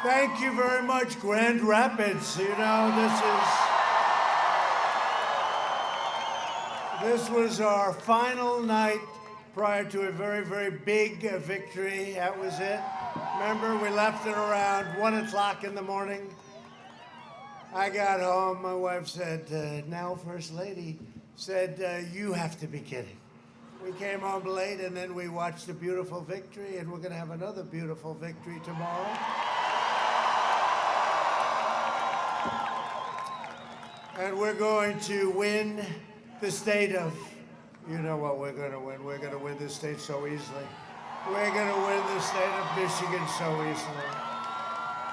Thank you very much, Grand Rapids. You know, this was our final night prior to a very, very big victory. That was it. Remember, we left it around 1 o'clock in the morning. I got home, my wife said, now First Lady, said, you have to be kidding. We came home late and then we watched a beautiful victory, and we're gonna have another beautiful victory tomorrow. And we're going to win the state of, you know what we're going to win. We're going to win this state so easily. We're going to win the state of Michigan so easily.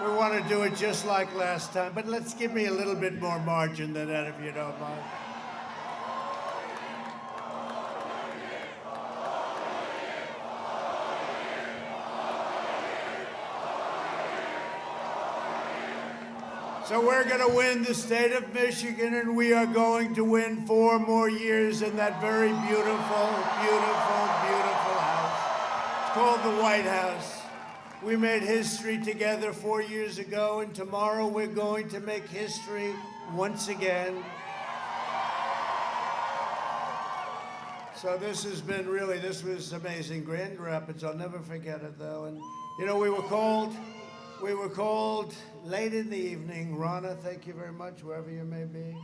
We want to do it just like last time, but let's give me a little bit more margin than that, if you don't mind. So we're going to win the state of Michigan, and we are going to win 4 more years in that very beautiful, beautiful, beautiful house. It's called the White House. We made history together 4 years ago, and tomorrow we're going to make history once again. So this has been really, this was amazing. Grand Rapids, I'll never forget it though. And you know, we were called late in the evening. Rana, thank you very much, wherever you may be.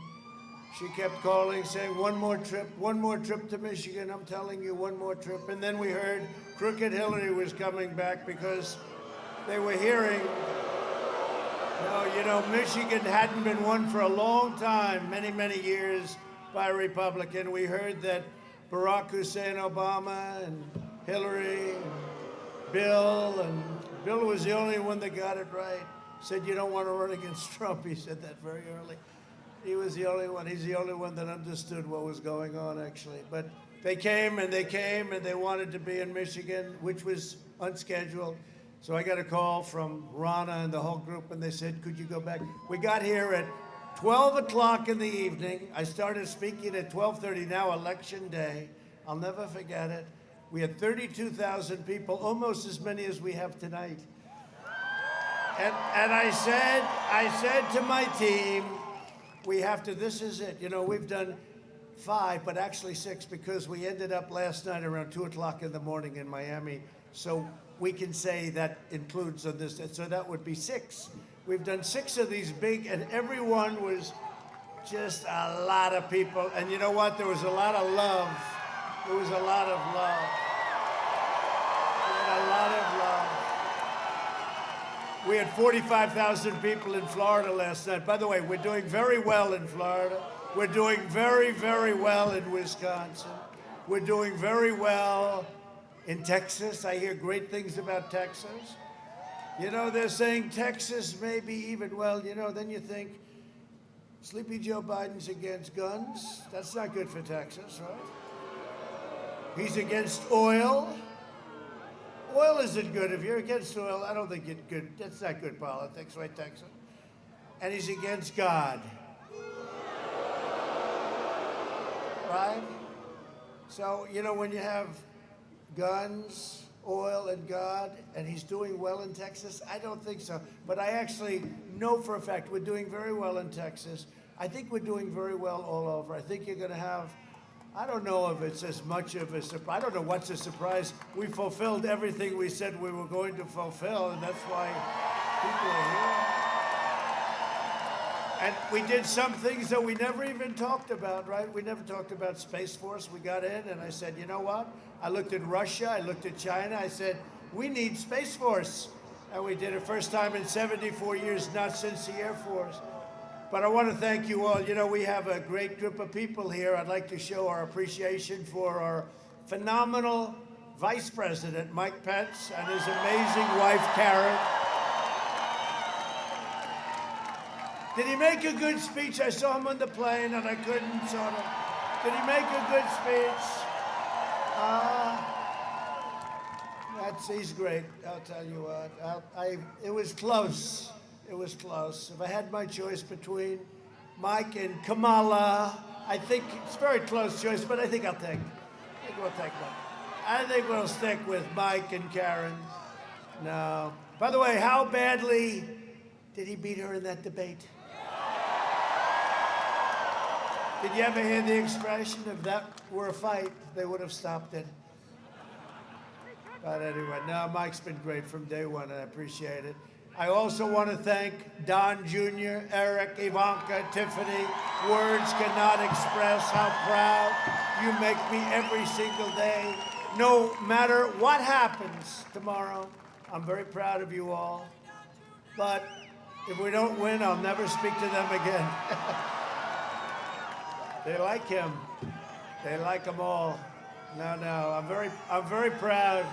She kept calling, saying, one more trip to Michigan. I'm telling you, one more trip. And then we heard Crooked Hillary was coming back because they were hearing, Michigan hadn't been won for a long time, many, many years by a Republican. We heard that Barack Hussein Obama and Hillary and Bill was the only one that got it right. Said, you don't want to run against Trump. He said that very early. He was the only one. He's the only one that understood what was going on, actually. But they came and they wanted to be in Michigan, which was unscheduled. So I got a call from Rana and the whole group, and they said, could you go back? We got here at 12 o'clock in the evening. I started speaking at 12:30, now election day. I'll never forget it. We had 32,000 people, almost as many as we have tonight. And I said to my team, we have to, this is it. You know, we've done 5, but actually 6, because we ended up last night around 2 o'clock in the morning in Miami. So we can say that includes on this, so that would be 6. We've done 6 of these big, and everyone was just a lot of people. And you know what? There was a lot of love. There was a lot of love. A lot of love. We had 45,000 people in Florida last night. By the way, we're doing very well in Florida. We're doing very, very well in Wisconsin. We're doing very well in Texas. I hear great things about Texas. You know, they're saying Texas may be even, well, you know, then you think, Sleepy Joe Biden's against guns. That's not good for Texas, right? He's against oil. Oil isn't good. If you're against oil, I don't think it's good. That's not good politics, right, Texas? And he's against God. Right? So, you know, when you have guns, oil, and God, and he's doing well in Texas, I don't think so. But I actually know for a fact we're doing very well in Texas. I think we're doing very well all over. I think you're going to have, I don't know if it's as much of a surprise. I don't know what's a surprise. We fulfilled everything we said we were going to fulfill, and that's why people are here. And we did some things that we never even talked about, right? We never talked about Space Force. We got in, and I said, you know what? I looked at Russia, I looked at China, I said, we need Space Force. And we did it first time in 74 years, not since the Air Force. But I want to thank you all. You know, we have a great group of people here. I'd like to show our appreciation for our phenomenal Vice President, Mike Pence, and his amazing wife, Karen. Did he make a good speech? I saw him on the plane, and I couldn't sort of. Did he make a good speech? He's great, I'll tell you what. It was close. It was close. If I had my choice between Mike and Kamala, I think it's a very close choice, but I think we'll take Mike. I think we'll stick with Mike and Karen. No. By the way, how badly did he beat her in that debate? Did you ever hear the expression, if that were a fight, they would have stopped it? But anyway, no, Mike's been great from day one, and I appreciate it. I also want to thank Don Jr., Eric, Ivanka, Tiffany. Words cannot express how proud you make me every single day. No matter what happens tomorrow, I'm very proud of you all. But if we don't win, I'll never speak to them again. They like him. They like them all. No, I'm very proud.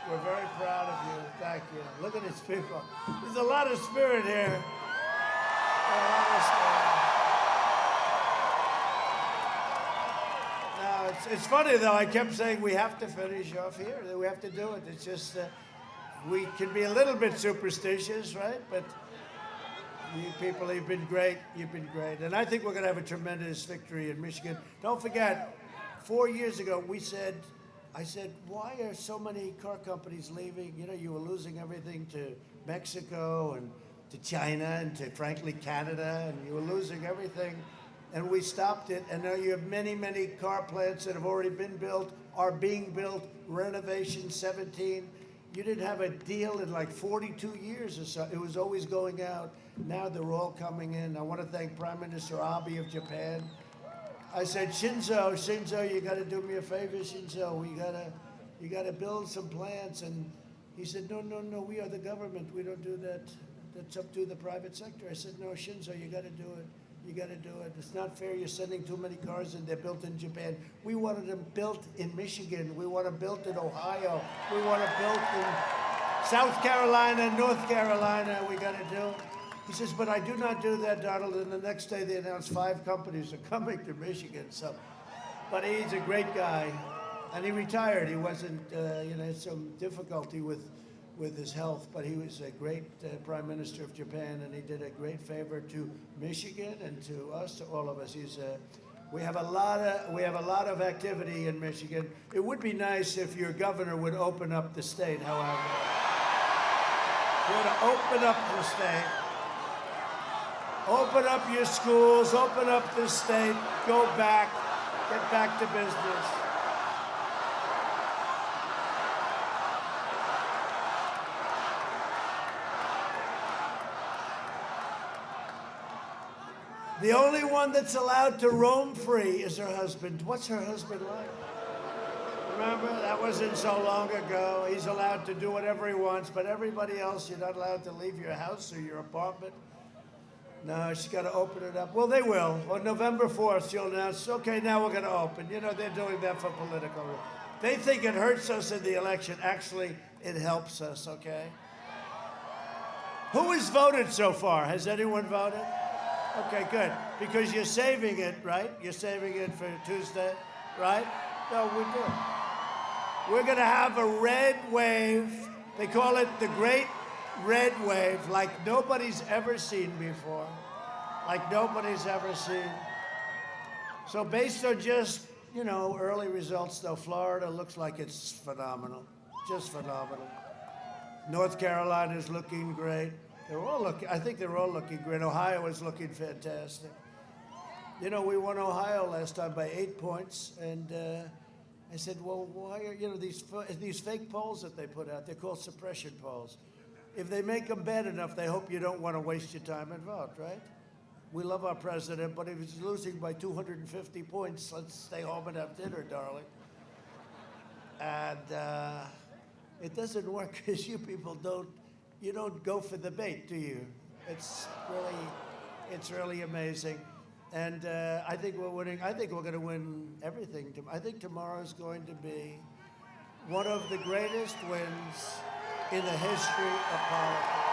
We're very proud of you. Thank you. Look at these people. There's a lot of spirit here. A lot of spirit. No, it's funny though. I kept saying we have to finish off here. We have to do it. It's just we can be a little bit superstitious, right? But you people, you've been great. You've been great. And I think we're going to have a tremendous victory in Michigan. Don't forget, 4 years ago, I said, why are so many car companies leaving? You know, you were losing everything to Mexico and to China and to, frankly, Canada, and you were losing everything. And we stopped it. And now you have many, many car plants that have already been built, are being built, renovation 17. You didn't have a deal in like 42 years or so. It was always going out. Now they're all coming in. I want to thank Prime Minister Abe of Japan. I said, Shinzo, you got to do me a favor, Shinzo. You got to build some plants. And he said, no, we are the government. We don't do that. That's up to the private sector. I said, no, Shinzo, you got to do it. You got to do it. It's not fair. You're sending too many cars and they're built in Japan. We wanted them built in Michigan. We want them built in Ohio. We want them built in South Carolina, North Carolina. We got to do it. He says, but I do not do that, Donald. And the next day they announced 5 companies are coming to Michigan. So, but he's a great guy. And he retired. He wasn't, had some difficulty with his health, but he was a great Prime Minister of Japan, and he did a great favor to Michigan and to us, to all of us. We have a lot of activity in Michigan. It would be nice if your governor would open up the state, however. He would open up the state. Open up your schools, open up the state, go back, get back to business. The only one that's allowed to roam free is her husband. What's her husband like? Remember, that wasn't so long ago. He's allowed to do whatever he wants, but everybody else, you're not allowed to leave your house or your apartment. No, she's got to open it up. Well, they will. On November 4th, she'll announce, okay, now we're going to open. You know, they're doing that for political reasons. They think it hurts us in the election. Actually, it helps us, okay? Who has voted so far? Has anyone voted? Okay, good. Because you're saving it, right? You're saving it for Tuesday, right? No, we do. We're going to have a red wave. They call it the Great Red Wave, like nobody's ever seen before. Like nobody's ever seen. So based on just, early results, though, Florida looks like it's phenomenal. Just phenomenal. North Carolina is looking great. I think they're all looking great. Ohio is looking fantastic. We won Ohio last time by 8 points, and I said, well, why are, these fake polls that they put out, they're called suppression polls. If they make them bad enough, they hope you don't want to waste your time and vote, right? We love our president, but if he's losing by 250 points, let's stay home and have dinner, darling. And it doesn't work because you people don't go for the bait, do you? It's really amazing. And I think we're winning. I think we're going to win everything. I think tomorrow is going to be one of the greatest wins in the history of politics.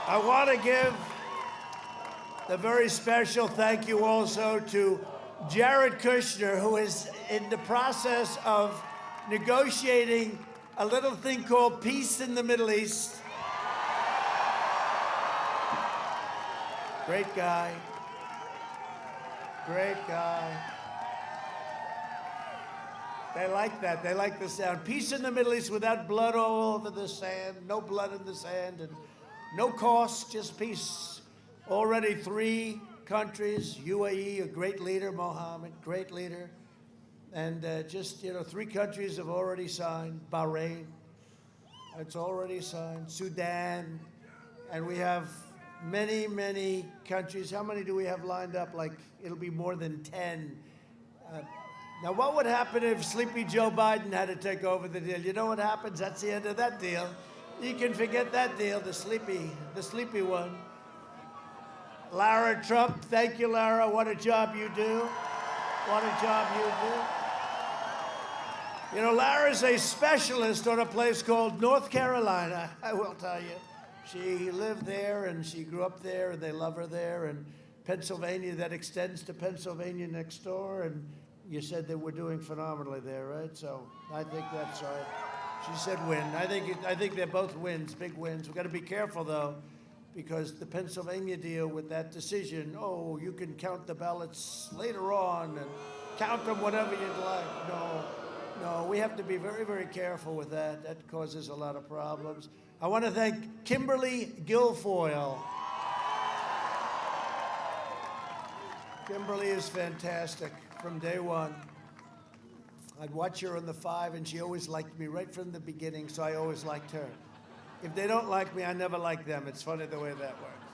I want to give a very special thank you also to Jared Kushner, who is in the process of negotiating a little thing called peace in the Middle East. Great guy. Great guy. They like that. They like the sound. Peace in the Middle East without blood all over the sand. No blood in the sand and no cost, just peace. Already 3 countries, UAE, a great leader, Mohammed, great leader. And just, 3 countries have already signed. Bahrain, it's already signed. Sudan. And we have many, many countries. How many do we have lined up? Like, it'll be more than 10. Now, what would happen if Sleepy Joe Biden had to take over the deal? You know what happens? That's the end of that deal. You can forget that deal, the sleepy one. Lara Trump, thank you, Lara. What a job you do. What a job you do. Lara's a specialist on a place called North Carolina, I will tell you. She lived there and she grew up there and they love her there. And Pennsylvania, that extends to Pennsylvania next door. And you said that we're doing phenomenally there, right? So I think that's right. She said win. I think they're both wins, big wins. We've got to be careful, though, because the Pennsylvania deal with that decision, you can count the ballots later on and count them whatever you'd like. No, we have to be very, very careful with that. That causes a lot of problems. I want to thank Kimberly Guilfoyle. Kimberly is fantastic from day one. I'd watch her on the 5, and she always liked me right from the beginning, so I always liked her. If they don't like me, I never like them. It's funny the way that works.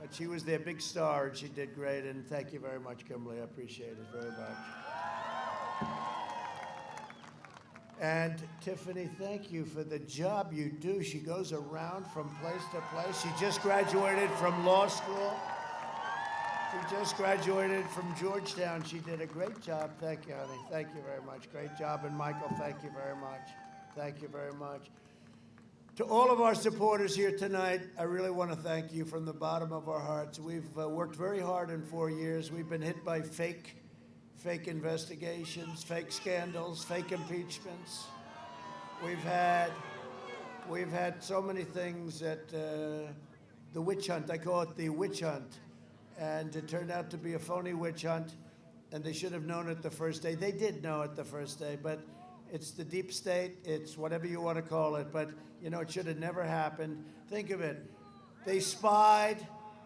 But she was their big star, and she did great, and thank you very much, Kimberly. I appreciate it very much. And Tiffany, thank you for the job you do. She goes around from place to place. She just graduated from law school. She just graduated from Georgetown. She did a great job. Thank you, honey. Thank you very much. Great job. And Michael, thank you very much. Thank you very much. To all of our supporters here tonight, I really want to thank you from the bottom of our hearts. We've worked very hard in 4 years. We've been hit by fake investigations, fake scandals, fake impeachments. We've had so many things that the witch hunt, I call it the witch hunt. And it turned out to be a phony witch hunt, and they should have known it the first day. They did know it the first day, but it's the deep state. It's whatever you want to call it, but, it should have never happened. Think of it. They spied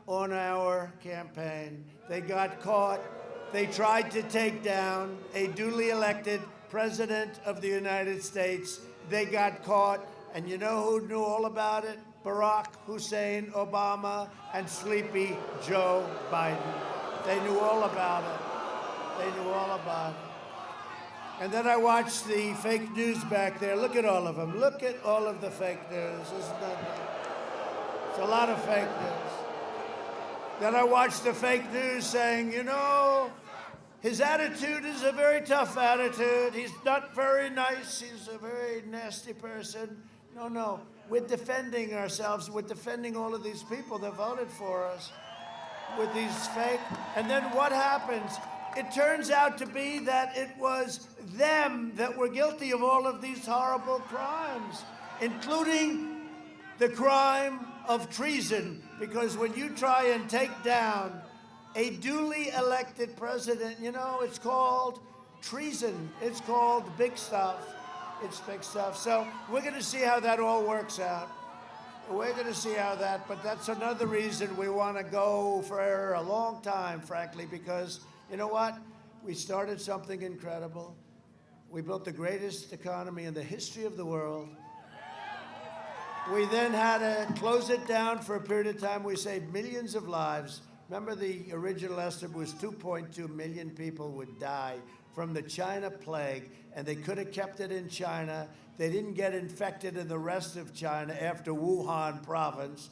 on our campaign. They got caught. They tried to take down a duly elected president of the United States. They got caught, and you know who knew all about it? Barack Hussein Obama and Sleepy Joe Biden. They knew all about it. They knew all about it. And then I watched the fake news back there. Look at all of them. Look at all of the fake news. Isn't that nice? It's a lot of fake news. Then I watched the fake news saying, his attitude is a very tough attitude. He's not very nice. He's a very nasty person. No. We're defending ourselves. We're defending all of these people that voted for us with these fake. And then what happens? It turns out to be that it was them that were guilty of all of these horrible crimes, including the crime of treason. Because when you try and take down a duly elected president, it's called treason. It's called big stuff. It's big stuff. So we're going to see how that all works out. We're going to see how but that's another reason we want to go for a long time, frankly, because you know what? We started something incredible. We built the greatest economy in the history of the world. We then had to close it down for a period of time. We saved millions of lives. Remember, the original estimate was 2.2 million people would die from the China plague, and they could have kept it in China. They didn't get infected in the rest of China after Wuhan province,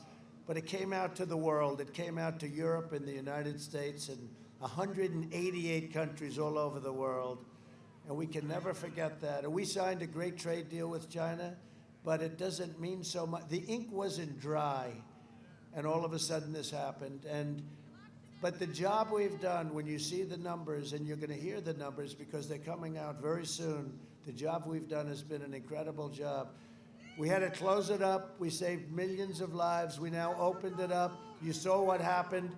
but it came out to the world. It came out to Europe and the United States and 188 countries all over the world, and we can never forget that. And we signed a great trade deal with China, but it doesn't mean so much. The ink wasn't dry, and all of a sudden this happened. But the job we've done, when you see the numbers, and you're going to hear the numbers because they're coming out very soon, the job we've done has been an incredible job. We had to close it up. We saved millions of lives. We now opened it up. You saw what happened.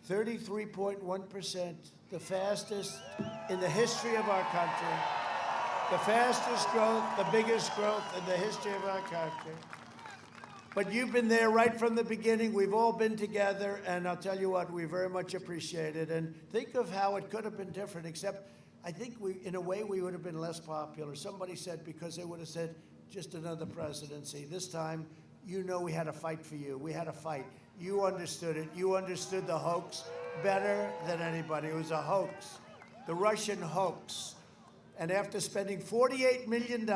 33.1%, the fastest in the history of our country. The fastest growth, the biggest growth in the history of our country. But you've been there right from the beginning. We've all been together, and I'll tell you what, we very much appreciate it. And think of how it could have been different, except I think in a way, we would have been less popular. Somebody said, because they would have said, just another presidency. This time, you know we had to fight for you. We had to fight. You understood it. You understood the hoax better than anybody. It was a hoax, the Russian hoax. And after spending $48 million,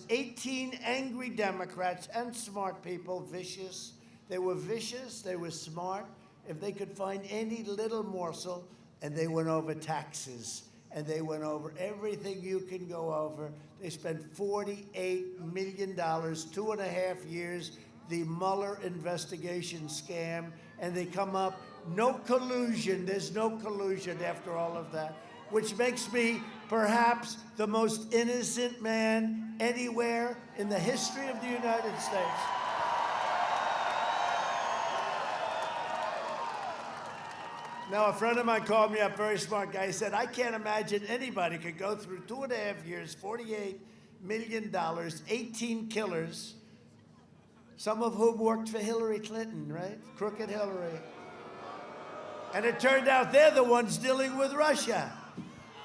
18 angry Democrats and smart people, vicious, they were smart, if they could find any little morsel, and they went over taxes, and they went over everything you can go over. They spent $48 million, 2.5 years, the Mueller investigation scam, and they come up, no collusion, there's no collusion after all of that, which makes me perhaps the most innocent man anywhere in the history of the United States. Now, a friend of mine called me up, very smart guy. He said, I can't imagine anybody could go through 2.5 years, $48 million, 18 killers, some of whom worked for Hillary Clinton, right? Crooked Hillary. And it turned out they're the ones dealing with Russia.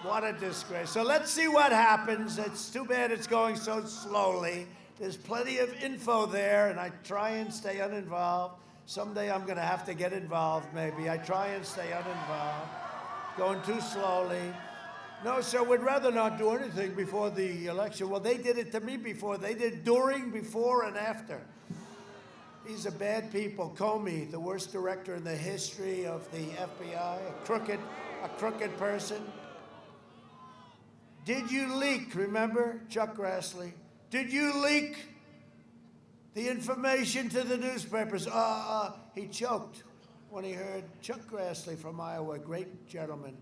What a disgrace. So let's see what happens. It's too bad it's going so slowly. There's plenty of info there, and I try and stay uninvolved. Someday I'm going to have to get involved, maybe. I try and stay uninvolved. Going too slowly. No, sir, we'd rather not do anything before the election. Well, they did it to me before. They did during, before, and after. These are bad people. Comey, the worst director in the history of the FBI, a crooked person. Did you leak, remember, Chuck Grassley? Did you leak the information to the newspapers? He choked when he heard Chuck Grassley from Iowa, great gentleman.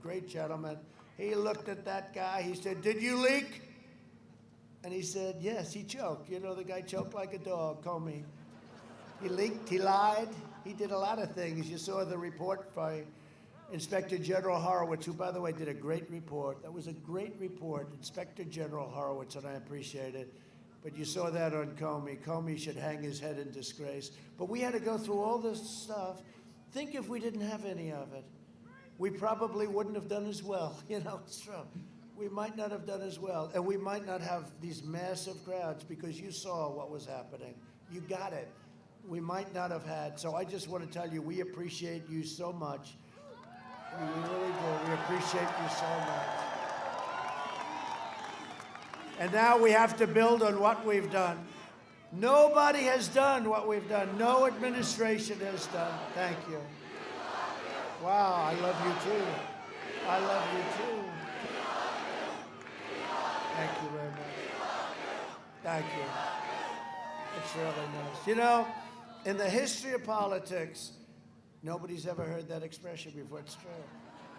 He looked at that guy, he said, did you leak? And he said, yes, he choked. You know, the guy choked like a dog, Comey. He leaked, he lied, he did a lot of things. You saw the report by Inspector General Horowitz, who, by the way, did a great report. That was a great report, Inspector General Horowitz, and I appreciate it. But you saw that on Comey. Comey should hang his head in disgrace. But we had to go through all this stuff. Think if we didn't have any of it. We probably wouldn't have done as well. You know, it's true. We might not have done as well. And we might not have these massive crowds because you saw what was happening. You got it. We might not have had. So I just want to tell you, we appreciate you so much. We really do. We appreciate you so much. And now we have to build on what we've done. Nobody has done what we've done. No administration has done. Thank you. Wow, I love you too. I love you too. Thank you very much. Thank you. It's really nice. You know, in the history of politics, nobody's ever heard that expression before. It's true.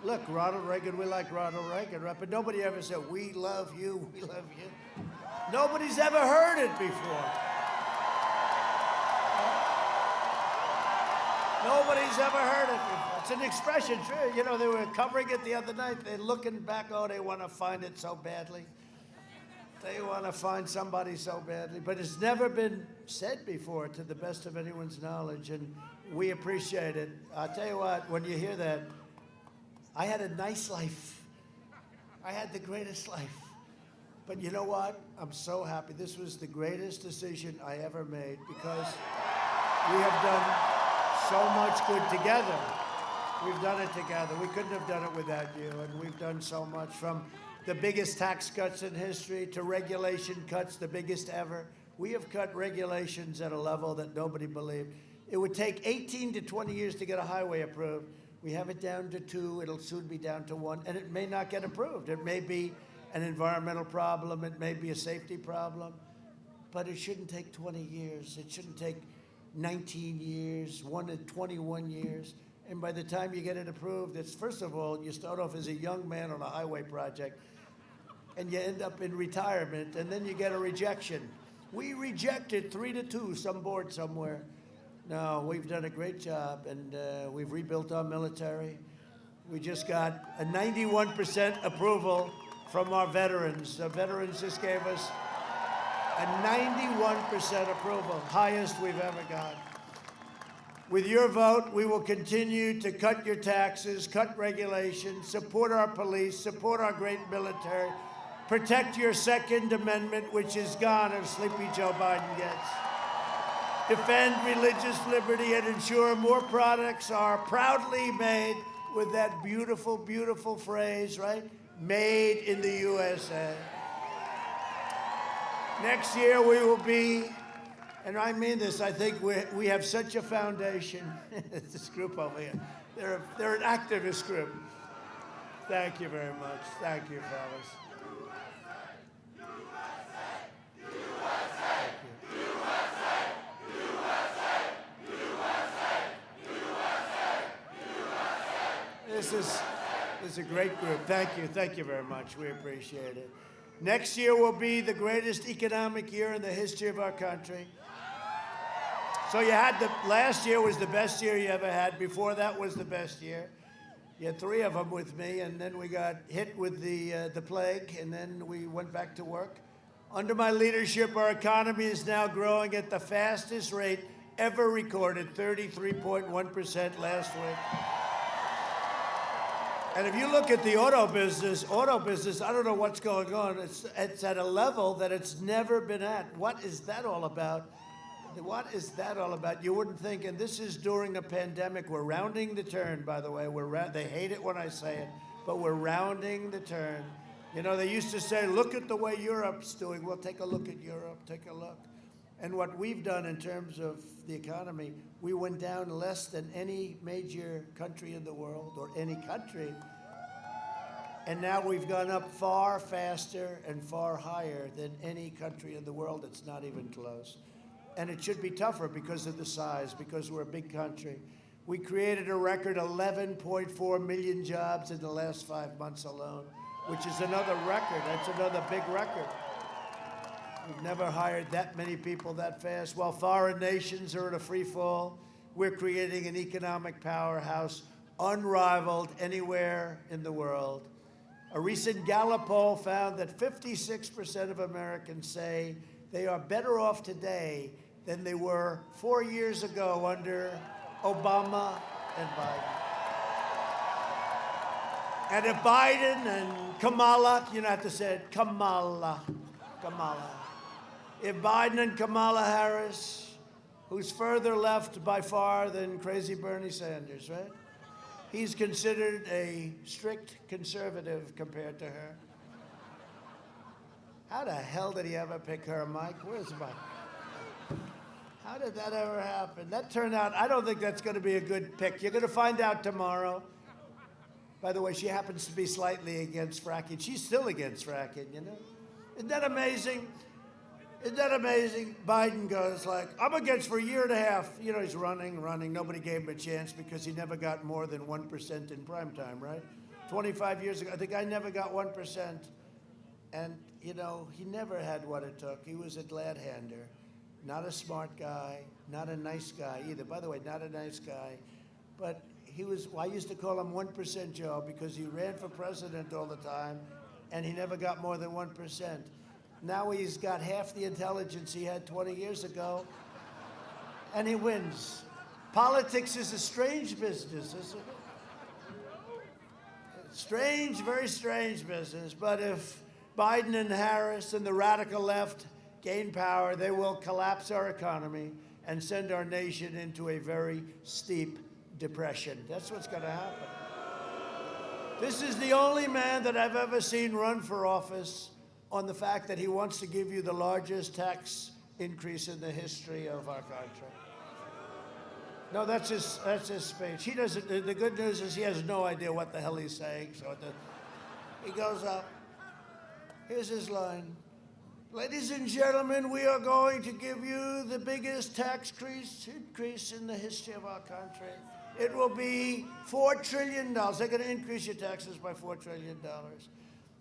Look, Ronald Reagan, we like Ronald Reagan, right? But nobody ever said, we love you, we love you. Nobody's ever heard it before. Nobody's ever heard it before. It's an expression, true. You know, they were covering it the other night. They're looking back, oh, they want to find it so badly. They want to find somebody so badly. But it's never been said before, to the best of anyone's knowledge, and we appreciate it. I'll tell you what, when you hear that, I had a nice life. I had the greatest life. But you know what? I'm so happy. This was the greatest decision I ever made because we have done so much good together. We've done it together. We couldn't have done it without you, and we've done so much, from the biggest tax cuts in history to regulation cuts, the biggest ever. We have cut regulations at a level that nobody believed. It would take 18 to 20 years to get a highway approved. We have it down to 2. It'll soon be down to 1, and it may not get approved. It may be an environmental problem. It may be a safety problem, but it shouldn't take 20 years. It shouldn't take 19 years, 1 to 21 years. And by the time you get it approved, it's, first of all, you start off as a young man on a highway project, and you end up in retirement, and then you get a rejection. We rejected 3 to 2, some board somewhere. No, we've done a great job, and we've rebuilt our military. We just got a 91% approval from our veterans. The veterans just gave us a 91% approval, highest we've ever got. With your vote, we will continue to cut your taxes, cut regulations, support our police, support our great military, protect your Second Amendment, which is gone if Sleepy Joe Biden gets, defend religious liberty, and ensure more products are proudly made with that beautiful, beautiful phrase, right? Made in the USA. Next year we will be, and I mean this, I think we have such a foundation. This group over here, they're an activist group. Thank you very much. Thank you, fellas. This is a great group. Thank you very much. We appreciate it. Next year will be the greatest economic year in the history of our country. So you had last year was the best year you ever had. Before that was the best year. You had 3 of them with me, and then we got hit with the plague, and then we went back to work. Under my leadership, our economy is now growing at the fastest rate ever recorded, 33.1% last week. And if you look at the auto business, I don't know what's going on. It's at a level that it's never been at. What is that all about? What is that all about? You wouldn't think, and this is during a pandemic. We're rounding the turn, by the way. They hate it when I say it, but we're rounding the turn. You know, they used to say, look at the way Europe's doing. Well, take a look at Europe, take a look. And what we've done in terms of the economy, we went down less than any major country in the world, or any country. And now we've gone up far faster and far higher than any country in the world. It's not even close. And it should be tougher because of the size, because we're a big country. We created a record 11.4 million jobs in the last 5 months alone, which is another record. That's another big record. We've never hired that many people that fast. While foreign nations are in a free fall, we're creating an economic powerhouse unrivaled anywhere in the world. A recent Gallup poll found that 56% of Americans say they are better off today than they were 4 years ago under Obama and Biden. And if Biden and Kamala, you don't have to say it, Kamala. If Biden and Kamala Harris, who's further left by far than crazy Bernie Sanders, right? He's considered a strict conservative compared to her. How the hell did he ever pick her, Mike? Where's Mike? How did that ever happen? That turned out, I don't think that's going to be a good pick. You're going to find out tomorrow. By the way, she happens to be slightly against fracking. She's still against fracking, you know? Isn't that amazing? Isn't that amazing? Biden goes like, I'm against for a year and a half. You know, he's running. Nobody gave him a chance because he never got more than 1% in prime time, right? 25 years ago, the guy never got 1%. And, you know, he never had what it took. He was a glad-hander, not a smart guy, not a nice guy either. By the way, not a nice guy. But he was, well, I used to call him 1% Joe because he ran for president all the time, and he never got more than 1%. Now he's got half the intelligence he had 20 years ago, and he wins. Politics is a strange business, isn't it? Strange, very strange business. But if Biden and Harris and the radical left gain power, they will collapse our economy and send our nation into a very steep depression. That's what's going to happen. This is the only man that I've ever seen run for office on the fact that he wants to give you the largest tax increase in the history of our country. No, that's his speech. He doesn't. The good news is he has no idea what the hell he's saying. So he goes up. Here's his line. Ladies and gentlemen, we are going to give you the biggest tax increase in the history of our country. It will be $4 trillion. They're going to increase your taxes by $4 trillion.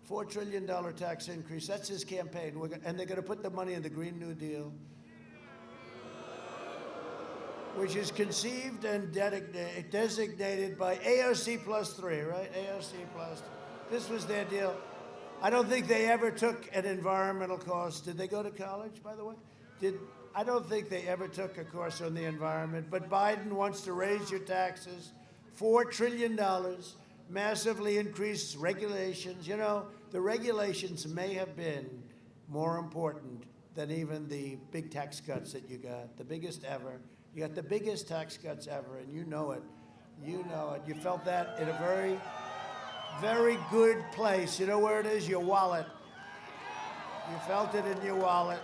$4 trillion tax increase. That's his campaign. And they're going to put the money in the Green New Deal, which is conceived and designated by AOC plus 3, right? AOC plus 3. This was their deal. I don't think they ever took an environmental course. Did they go to college, by the way? I don't think they ever took a course on the environment. But Biden wants to raise your taxes, $4 trillion, massively increase regulations. You know, the regulations may have been more important than even the big tax cuts that you got, the biggest ever. You got the biggest tax cuts ever, and you know it. You know it. You felt that in a very, very good place. You know where it is? Your wallet. You felt it in your wallet.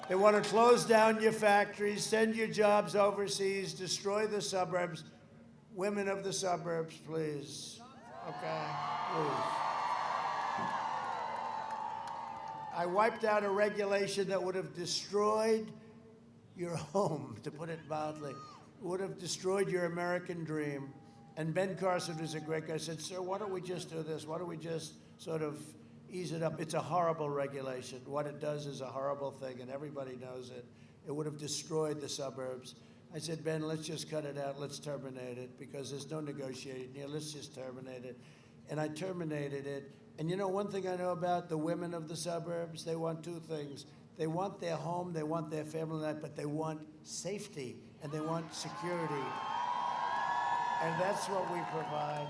They want to close down your factories, send your jobs overseas, destroy the suburbs. Women of the suburbs, please. Okay, please. I wiped out a regulation that would have destroyed your home, to put it mildly. Would have destroyed your American dream. And Ben Carson was a great guy. I said, sir, why don't we just do this? Why don't we just sort of ease it up? It's a horrible regulation. What it does is a horrible thing, and everybody knows it. It would have destroyed the suburbs. I said, Ben, let's just cut it out. Let's terminate it, because there's no negotiating here. Let's just terminate it. And I terminated it. And you know, one thing I know about the women of the suburbs, they want two things. They want their home, they want their family life, but they want safety, and they want security. And that's what we provide.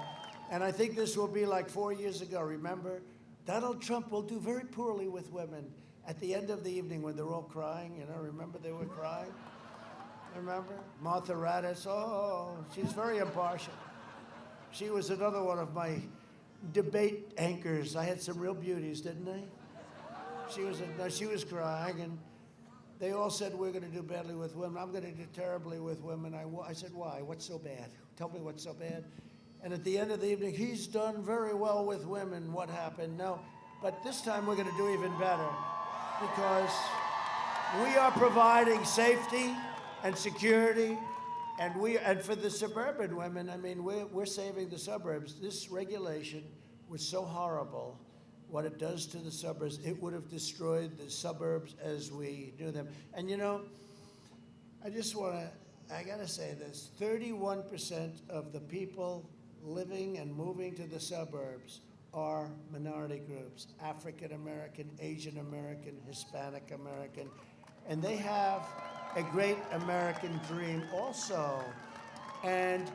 And I think this will be like 4 years ago. Remember, Donald Trump will do very poorly with women at the end of the evening when they're all crying. You know, remember they were crying? Remember? Martha Raddatz, oh, she's very impartial. She was another one of my debate anchors. I had some real beauties, didn't I? She was crying, and they all said we're going to do badly with women. I'm going to do terribly with women. I said, why? What's so bad? Tell me what's so bad. And at the end of the evening, he's done very well with women. What happened? No, but this time we're going to do even better, because we are providing safety and security, and for the suburban women, I mean, we're saving the suburbs. This regulation was so horrible. What it does to the suburbs, it would have destroyed the suburbs as we knew them. And you know, I gotta say this, 31% of the people living and moving to the suburbs are minority groups, African American, Asian American, Hispanic American, and they have a great American dream also. And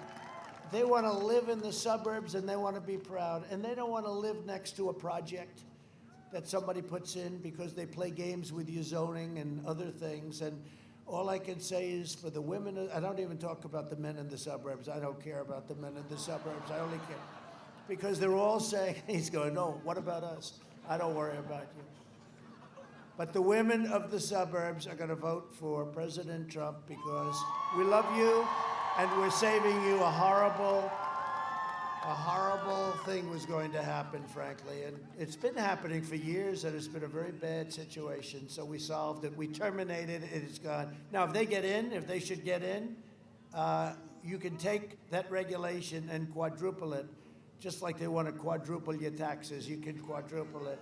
they want to live in the suburbs, and they want to be proud. And they don't want to live next to a project that somebody puts in because they play games with your zoning and other things. And all I can say is for the women, I don't even talk about the men in the suburbs. I don't care about the men in the suburbs. I only care because they're all saying, he's going, no, what about us? I don't worry about you. But the women of the suburbs are going to vote for President Trump because we love you. And we're saving you. A horrible thing was going to happen, frankly. And it's been happening for years, and it's been a very bad situation. So we solved it. We terminated it. It's gone. Now, if they get in, if they should get in, you can take that regulation and quadruple it, just like they want to quadruple your taxes. You can quadruple it.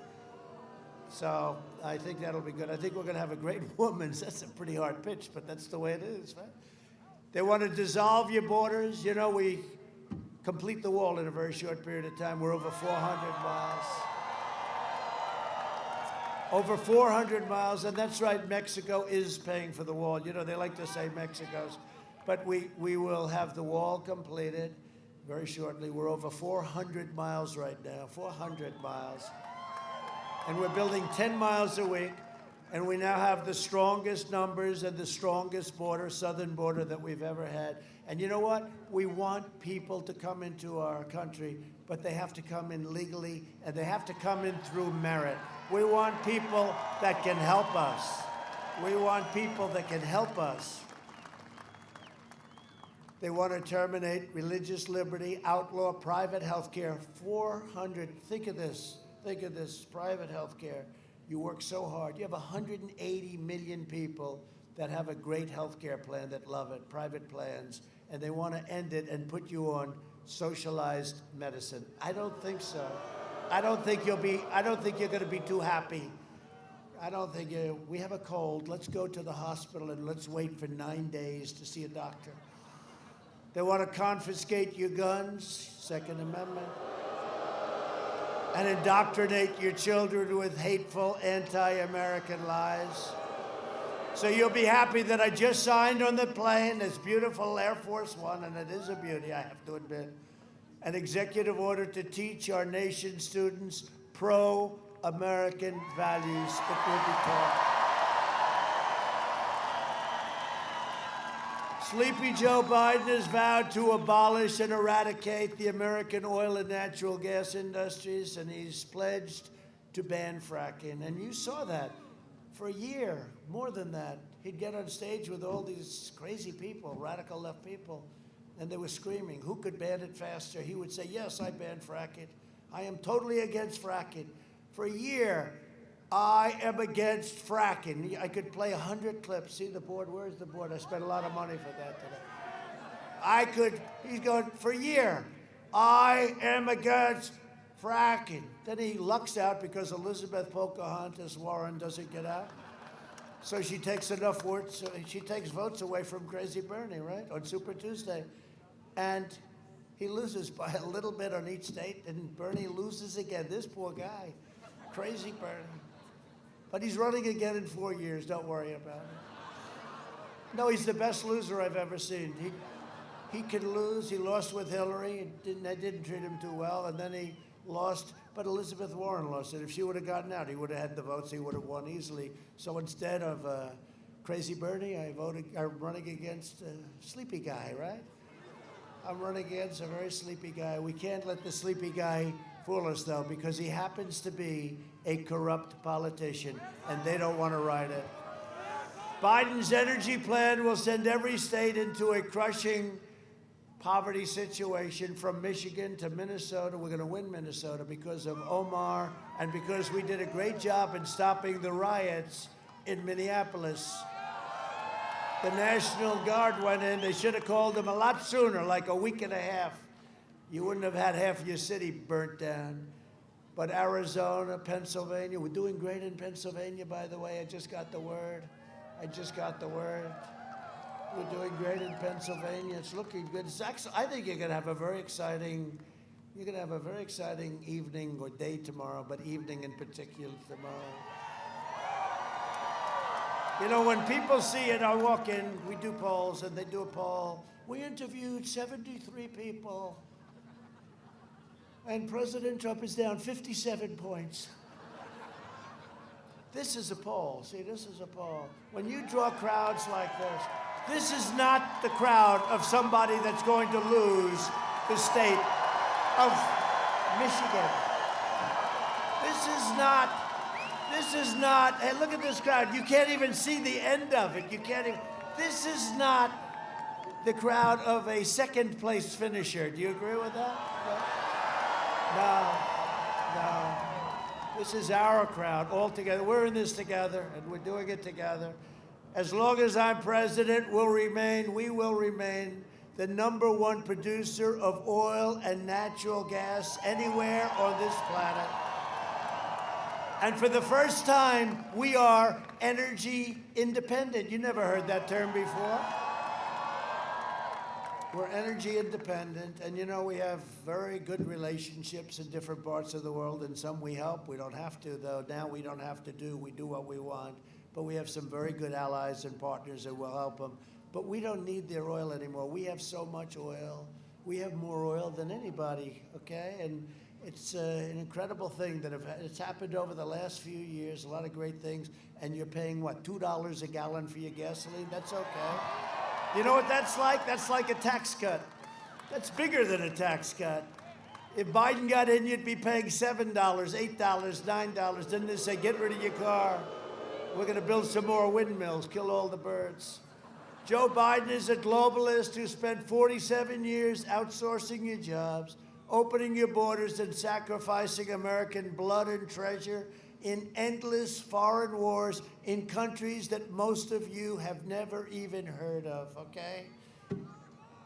So I think that'll be good. I think we're going to have a great woman's. That's a pretty hard pitch, but that's the way it is, right? They want to dissolve your borders. You know, we complete the wall in a very short period of time. We're over 400 miles. Over 400 miles, and that's right, Mexico is paying for the wall. You know, they like to say Mexico's. But we will have the wall completed very shortly. We're over 400 miles right now, 400 miles. And we're building 10 miles a week. And we now have the strongest numbers and the strongest border, southern border, that we've ever had. And you know what? We want people to come into our country, but they have to come in legally, and they have to come in through merit. We want people that can help us. We want people that can help us. They want to terminate religious liberty, outlaw private health care. 400, think of this, private health care. You work so hard. You have 180 million people that have a great health care plan that love it, private plans, and they want to end it and put you on socialized medicine. I don't think so. I don't think you're going to be too happy. We have a cold. Let's go to the hospital and let's wait for 9 days to see a doctor. They want to confiscate your guns, Second Amendment. and indoctrinate your children with hateful anti-American lies. So you'll be happy that I just signed on the plane, this beautiful Air Force One, and it is a beauty, I have to admit, an executive order to teach our nation's students pro-American values that will be taught. Sleepy Joe Biden has vowed to abolish and eradicate the American oil and natural gas industries, and he's pledged to ban fracking. And you saw that. For a year, more than that, he'd get on stage with all these crazy people, radical left people, and they were screaming, who could ban it faster? He would say, yes, I ban fracking. I am totally against fracking. For a year, I am against fracking. I could play 100 clips. See the board? Where's the board? I spent a lot of money for that today. He's going, for a year, I am against fracking. Then he lucks out because Elizabeth Pocahontas Warren doesn't get out. So she takes enough votes, she takes votes away from Crazy Bernie, right, on Super Tuesday. And he loses by a little bit on each state, and Bernie loses again. This poor guy, Crazy Bernie. But he's running again in 4 years, don't worry about it. No, he's the best loser I've ever seen. He can lose. He lost with Hillary. They didn't treat him too well, and then he lost, but Elizabeth Warren lost it. If she would have gotten out, he would have had the votes. He would have won easily. So instead of Crazy Bernie, I'm running against a sleepy guy, right? I'm running against a very sleepy guy. We can't let the sleepy guy fool us, though, because he happens to be a corrupt politician, and they don't want to ride it. Biden's energy plan will send every state into a crushing poverty situation, from Michigan to Minnesota. We're going to win Minnesota because of Omar and because we did a great job in stopping the riots in Minneapolis. The National Guard went in. They should have called them a lot sooner, like a week and a half. You wouldn't have had half your city burnt down. But Arizona, Pennsylvania, we're doing great in Pennsylvania, by the way. I just got the word. We're doing great in Pennsylvania. It's looking good. It's actually, I think you're going to have a very exciting evening or day tomorrow, but evening in particular tomorrow. You know, when people see it, I walk in, we do polls, and they do a poll. We interviewed 73 people, and President Trump is down 57 points. This is a poll. See, this is a poll. When you draw crowds like this is not the crowd of somebody that's going to lose the state of Michigan. This is not, hey, look at this crowd. You can't even see the end of it. This is not the crowd of a second place finisher. Do you agree with that? No. This is our crowd all together. We're in this together, and we're doing it together. As long as I'm president, we will remain the #1 producer of oil and natural gas anywhere on this planet. And for the first time, we are energy independent. You never heard that term before. We're energy independent, and you know, we have very good relationships in different parts of the world, and some we help. We don't have to, though. Now we don't have to we do what we want. But we have some very good allies and partners that will help them. But we don't need their oil anymore. We have so much oil. We have more oil than anybody, okay? And it's an incredible thing that it's happened over the last few years, a lot of great things, and you're paying, what, $2 a gallon for your gasoline? That's okay. You know what that's like? That's like a tax cut. That's bigger than a tax cut. If Biden got in, you'd be paying $7, $8, $9. Then they say, get rid of your car. We're going to build some more windmills, kill all the birds. Joe Biden is a globalist who spent 47 years outsourcing your jobs, opening your borders, and sacrificing American blood and treasure in endless foreign wars in countries that most of you have never even heard of, okay?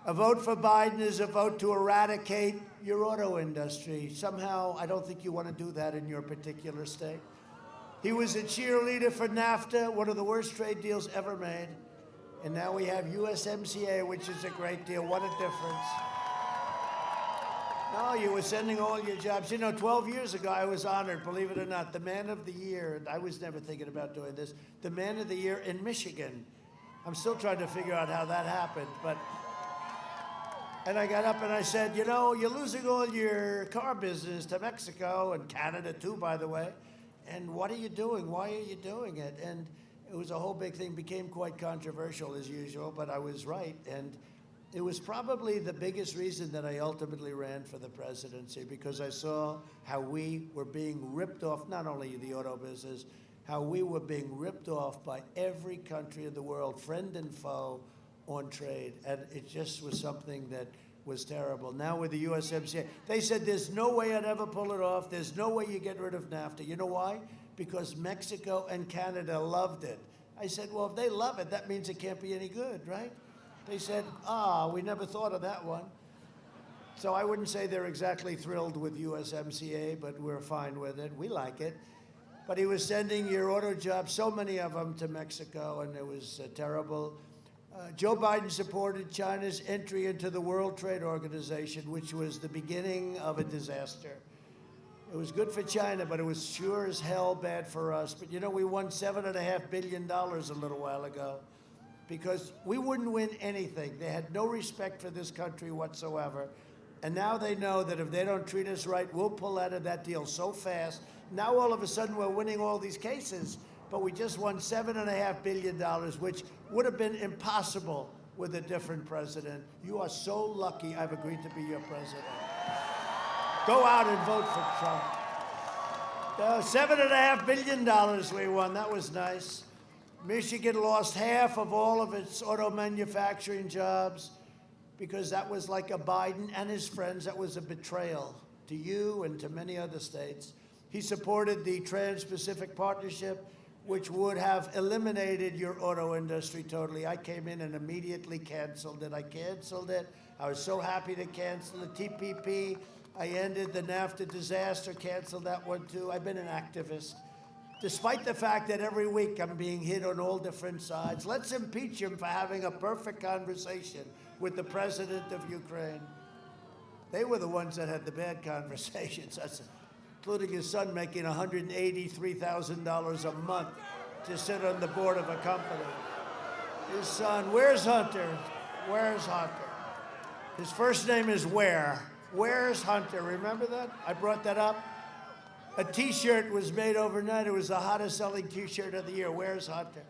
A vote for Biden is a vote to eradicate your auto industry. Somehow, I don't think you want to do that in your particular state. He was a cheerleader for NAFTA, one of the worst trade deals ever made. And now we have USMCA, which is a great deal. What a difference. No, you were sending all your jobs. You know, 12 years ago, I was honored, believe it or not, the Man of the Year, and I was never thinking about doing this, the Man of the Year in Michigan. I'm still trying to figure out how that happened, but... And I got up and I said, you know, you're losing all your car business to Mexico and Canada too, by the way. And what are you doing? Why are you doing it? And it was a whole big thing, became quite controversial as usual, but I was right. And it was probably the biggest reason that I ultimately ran for the presidency, because I saw how we were being ripped off, not only the auto business, how we were being ripped off by every country in the world, friend and foe, on trade, and it just was something that was terrible. Now with the USMCA, they said there's no way I'd ever pull it off. There's no way you get rid of NAFTA. You know why? Because Mexico and Canada loved it. I said, well, if they love it, that means it can't be any good, right? They said, we never thought of that one. So I wouldn't say they're exactly thrilled with USMCA, but we're fine with it. We like it. But he was sending your auto jobs, so many of them, to Mexico, and it was terrible. Joe Biden supported China's entry into the World Trade Organization, which was the beginning of a disaster. It was good for China, but it was sure as hell bad for us. But you know, we won $7.5 billion a little while ago because we wouldn't win anything. They had no respect for this country whatsoever. And now they know that if they don't treat us right, we'll pull out of that deal so fast. Now all of a sudden we're winning all these cases. But we just won $7.5 billion, which would have been impossible with a different president. You are so lucky I've agreed to be your president. Go out and vote for Trump. $7.5 billion we won. That was nice. Michigan lost half of all of its auto manufacturing jobs because that was like a Biden and his friends. That was a betrayal to you and to many other states. He supported the Trans-Pacific Partnership, which would have eliminated your auto industry totally. I came in and immediately canceled it. I canceled it. I was so happy to cancel the TPP. I ended the NAFTA disaster, canceled that one too. I've been an activist. Despite the fact that every week I'm being hit on all different sides. Let's impeach him for having a perfect conversation with the president of Ukraine. They were the ones that had the bad conversations. Including his son making $183,000 a month to sit on the board of a company. His son, where's Hunter? Where's Hunter? His first name is Where. Where's Hunter? Remember that? I brought that up. A T-shirt was made overnight. It was the hottest selling T-shirt of the year. Where's Hunter?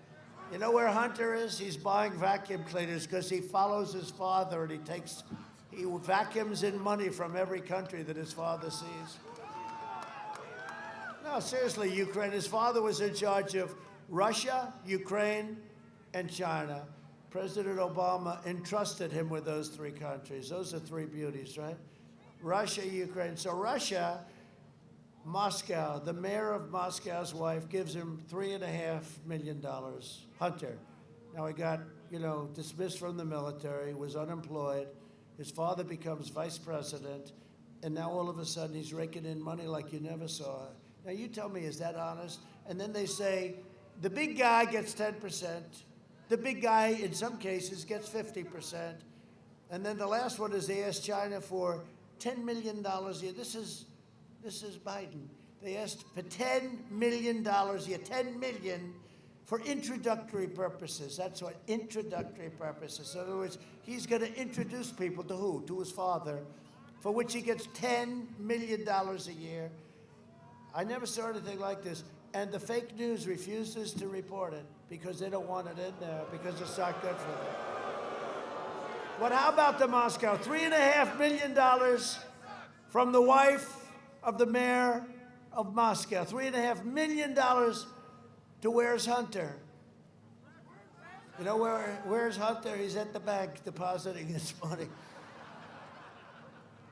You know where Hunter is? He's buying vacuum cleaners because he follows his father and he vacuums in money from every country that his father sees. No, seriously, Ukraine. His father was in charge of Russia, Ukraine, and China. President Obama entrusted him with those three countries. Those are three beauties, right? Russia, Ukraine. So Russia, Moscow, the mayor of Moscow's wife gives him $3.5 million. Hunter. Now he got, dismissed from the military, was unemployed. His father becomes vice president, and now all of a sudden he's raking in money like you never saw. Now you tell me, is that honest? And then they say, the big guy gets 10%. The big guy, in some cases, gets 50%. And then the last one is they asked China for $10 million a year. This is Biden. They asked for $10 million a year, $10 million for introductory purposes. That's what, introductory purposes. In other words, he's going to introduce people to who? To his father, for which he gets $10 million a year. I never saw anything like this. And the fake news refuses to report it because they don't want it in there because it's not good for them. But how about the Moscow? $3.5 million from the wife of the mayor of Moscow. $3.5 million to Where's Hunter? You know where's Hunter? He's at the bank depositing his money.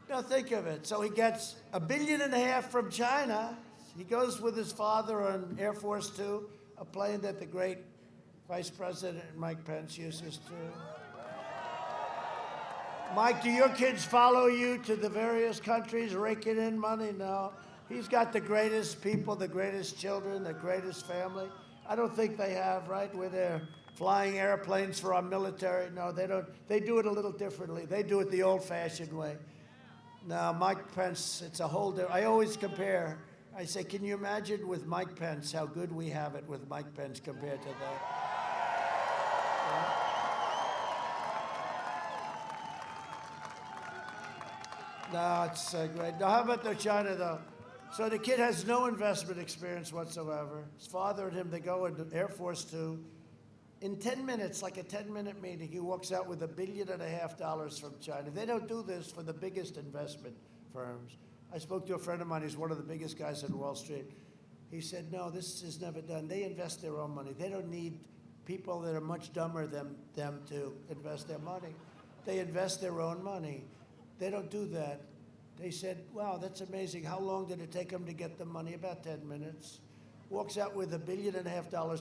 Now think of it. So he gets $1.5 billion from China. He goes with his father on Air Force Two, a plane that the great Vice President Mike Pence uses to. Mike, do your kids follow you to the various countries raking in money? No. He's got the greatest people, the greatest children, the greatest family. I don't think they have, right? Where they're flying airplanes for our military. No, they don't. They do it a little differently. They do it the old-fashioned way. Now, Mike Pence, it's a whole different. I always compare. I say, can you imagine with Mike Pence how good we have it with Mike Pence compared to that? Yeah. No, it's great. Now, how about the China, though? So the kid has no investment experience whatsoever. His father and him, they go into Air Force Two. In 10 minutes, like a 10-minute meeting, he walks out with $1.5 billion from China. They don't do this for the biggest investment firms. I spoke to a friend of mine, he's one of the biggest guys on Wall Street. He said, no, this is never done. They invest their own money. They don't need people that are much dumber than them to invest their money. They invest their own money. They don't do that. They said, wow, that's amazing. How long did it take them to get the money? About 10 minutes. Walks out with $1.5 billion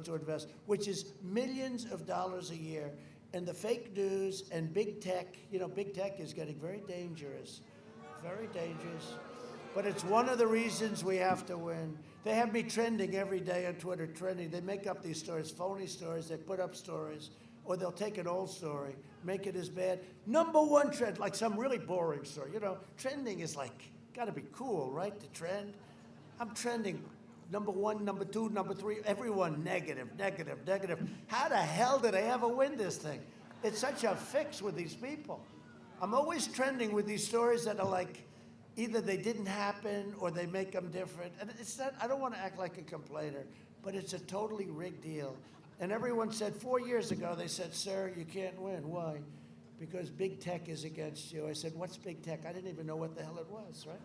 to invest, which is millions of dollars a year. And the fake news and big tech, you know, big tech is getting very dangerous, very dangerous. But it's one of the reasons we have to win. They have me trending every day on Twitter, trending. They make up these stories, phony stories. They put up stories, or they'll take an old story, make it as bad. #1 trend, like some really boring story. You know, trending is like, gotta be cool, right, to trend? I'm trending. #1, #2, #3, everyone negative, negative, negative. How the hell did I ever win this thing? It's such a fix with these people. I'm always trending with these stories that are like, either they didn't happen or they make them different. And it's not, I don't want to act like a complainer, but it's a totally rigged deal. And everyone said 4 years ago, they said, sir, you can't win. Why? Because big tech is against you. I said, what's big tech? I didn't even know what the hell it was, right?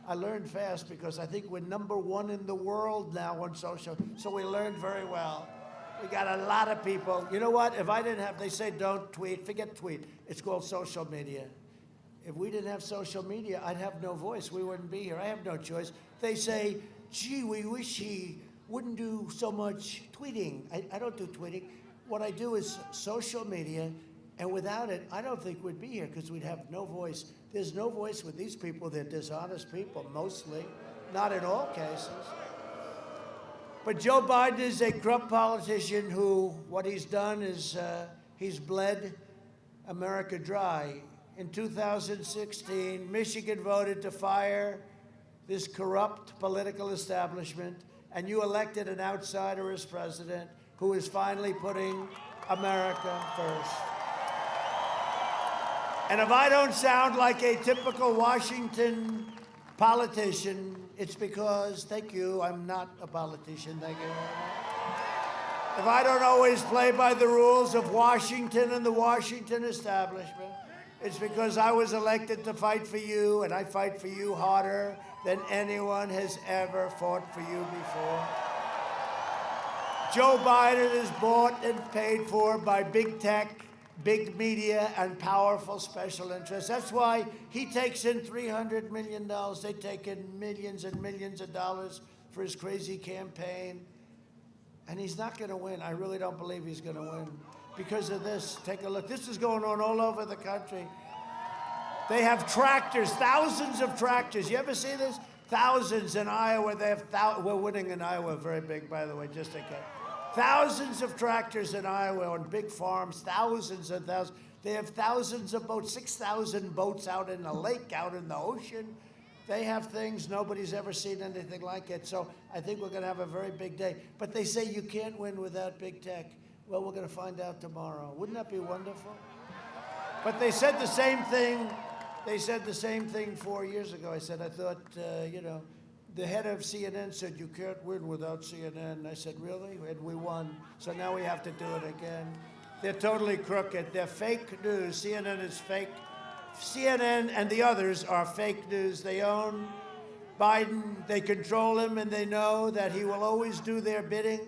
I learned fast because I think we're #1 in the world now on social. So we learned very well. We got a lot of people. You know what? If I didn't have, they say don't tweet, forget tweet. It's called social media. If we didn't have social media, I'd have no voice. We wouldn't be here. I have no choice. They say, gee, we wish he wouldn't do so much tweeting. I don't do tweeting. What I do is social media. And without it, I don't think we'd be here because we'd have no voice. There's no voice with these people. They're dishonest people, mostly. Not in all cases. But Joe Biden is a corrupt politician who, what he's done is he's bled America dry. In 2016, Michigan voted to fire this corrupt political establishment, and you elected an outsider as president who is finally putting America first. And if I don't sound like a typical Washington politician, it's because, thank you, I'm not a politician, thank you very much. If I don't always play by the rules of Washington and the Washington establishment, it's because I was elected to fight for you, and I fight for you harder than anyone has ever fought for you before. Joe Biden is bought and paid for by big tech, big media, and powerful special interests. That's why he takes in $300 million. They take in millions and millions of dollars for his crazy campaign. And he's not going to win. I really don't believe he's going to win because of this. Take a look. This is going on all over the country. They have tractors, thousands of tractors. You ever see this? Thousands in Iowa. They have we're winning in Iowa, very big, by the way, just in case. Thousands of tractors in Iowa on big farms, thousands and thousands. They have thousands of boats, 6,000 boats out in the lake, out in the ocean. They have things, nobody's ever seen anything like it. So I think we're going to have a very big day. But they say you can't win without big tech. Well, we're going to find out tomorrow. Wouldn't that be wonderful? But they said the same thing. They said the same thing 4 years ago. I said, I thought, you know, the head of CNN said, you can't win without CNN. And I said, really? And we won. So now we have to do it again. They're totally crooked. They're fake news. CNN is fake. CNN and the others are fake news. They own Biden. They control him, and they know that he will always do their bidding.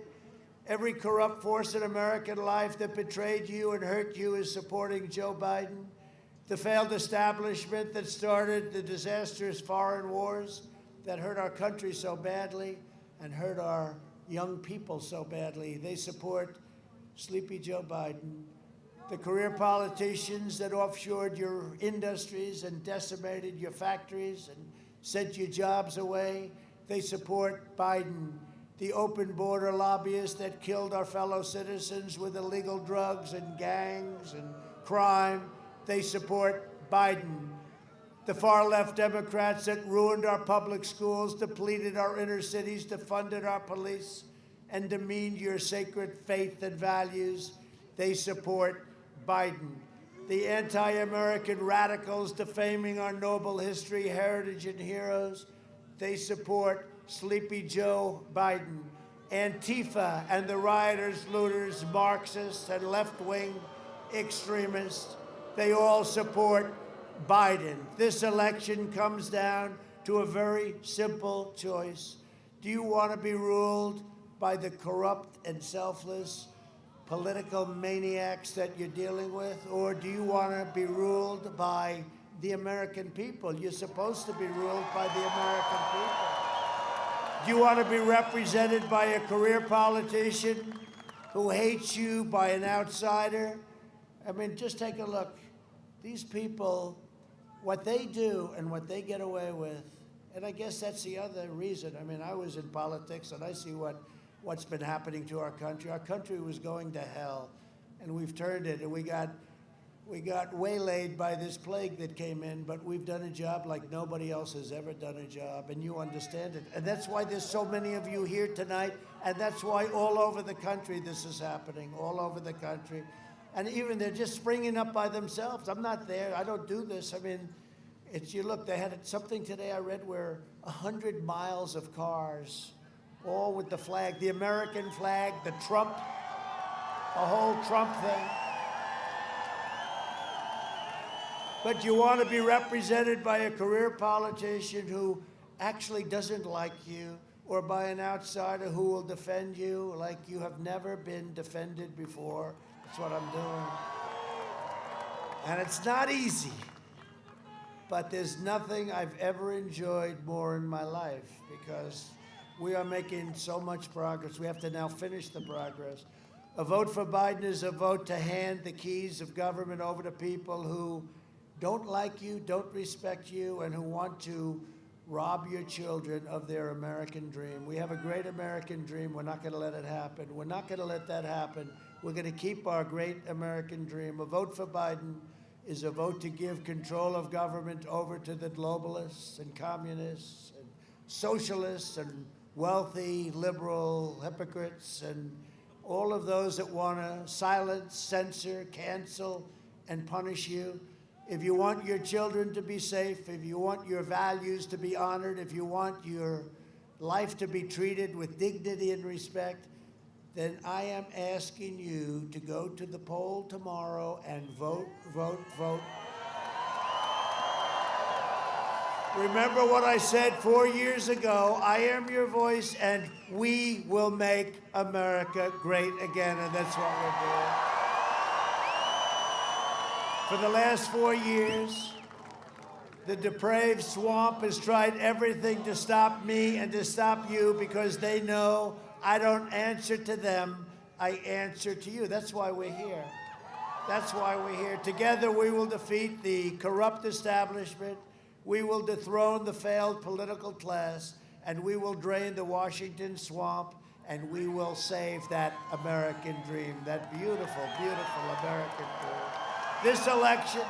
Every corrupt force in American life that betrayed you and hurt you is supporting Joe Biden. The failed establishment that started the disastrous foreign wars that hurt our country so badly and hurt our young people so badly. They support Sleepy Joe Biden. The career politicians that offshored your industries and decimated your factories and sent your jobs away, they support Biden. The open border lobbyists that killed our fellow citizens with illegal drugs and gangs and crime, they support Biden. The far-left Democrats that ruined our public schools, depleted our inner cities, defunded our police, and demeaned your sacred faith and values, they support Biden. The anti-American radicals defaming our noble history, heritage, and heroes, they support Sleepy Joe Biden. Antifa and the rioters, looters, Marxists, and left-wing extremists, they all support Biden. This election comes down to a very simple choice. Do you want to be ruled by the corrupt and selfless political maniacs that you're dealing with, or do you want to be ruled by the American people? You're supposed to be ruled by the American people. Do you want to be represented by a career politician who hates you, by an outsider? I mean, just take a look. These people, what they do and what they get away with, and I guess that's the other reason. I mean, I was in politics, and I see what's been happening to our country. Our country was going to hell, and we've turned it, and we got waylaid by this plague that came in, but we've done a job like nobody else has ever done a job, and you understand it. And that's why there's so many of you here tonight, and that's why all over the country this is happening, all over the country. And even they're just springing up by themselves. I'm not there. I don't do this. I mean, you look, they had something today I read where 100 miles of cars, all with the flag, the American flag, the Trump, the whole Trump thing. But you want to be represented by a career politician who actually doesn't like you, or by an outsider who will defend you like you have never been defended before. That's what I'm doing. And it's not easy, but there's nothing I've ever enjoyed more in my life, because we are making so much progress. We have to now finish the progress. A vote for Biden is a vote to hand the keys of government over to people who don't like you, don't respect you, and who want to rob your children of their American dream. We have a great American dream. We're not going to let it happen. We're not going to let that happen. We're going to keep our great American dream. A vote for Biden is a vote to give control of government over to the globalists and communists and socialists and wealthy, liberal hypocrites and all of those that want to silence, censor, cancel, and punish you. If you want your children to be safe, if you want your values to be honored, if you want your life to be treated with dignity and respect, then I am asking you to go to the poll tomorrow and vote, vote, vote. Remember what I said 4 years ago. I am your voice, and we will make America great again, and that's what we're doing. For the last 4 years, the depraved swamp has tried everything to stop me and to stop you, because they know I don't answer to them, I answer to you. That's why we're here. That's why we're here. Together we will defeat the corrupt establishment, we will dethrone the failed political class, and we will drain the Washington swamp, and we will save that American dream, that beautiful, beautiful American dream. This election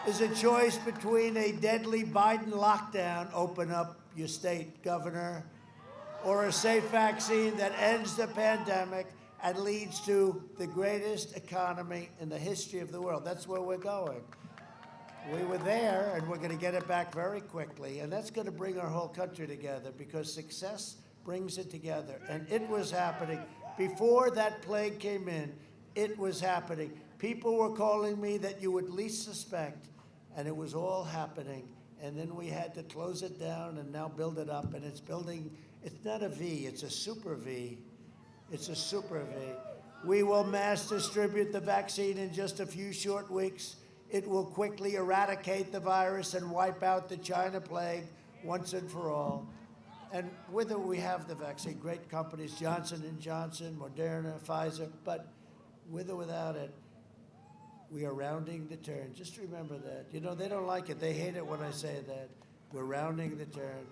is a choice between a deadly Biden lockdown, open up your state, governor, or a safe vaccine that ends the pandemic and leads to the greatest economy in the history of the world. That's where we're going. We were there, and we're going to get it back very quickly, and that's going to bring our whole country together, because success brings it together. And it was happening. Before that plague came in, it was happening. People were calling me that you would least suspect, and it was all happening. And then we had to close it down and now build it up, and it's building. It's not a V, it's a super V. It's a super V. We will mass distribute the vaccine in just a few short weeks. It will quickly eradicate the virus and wipe out the China plague once and for all. And whether we have the vaccine, great companies, Johnson & Johnson, Moderna, Pfizer, but with or without it, we are rounding the turn. Just remember that. You know, they don't like it. They hate it when I say that. We're rounding the turn.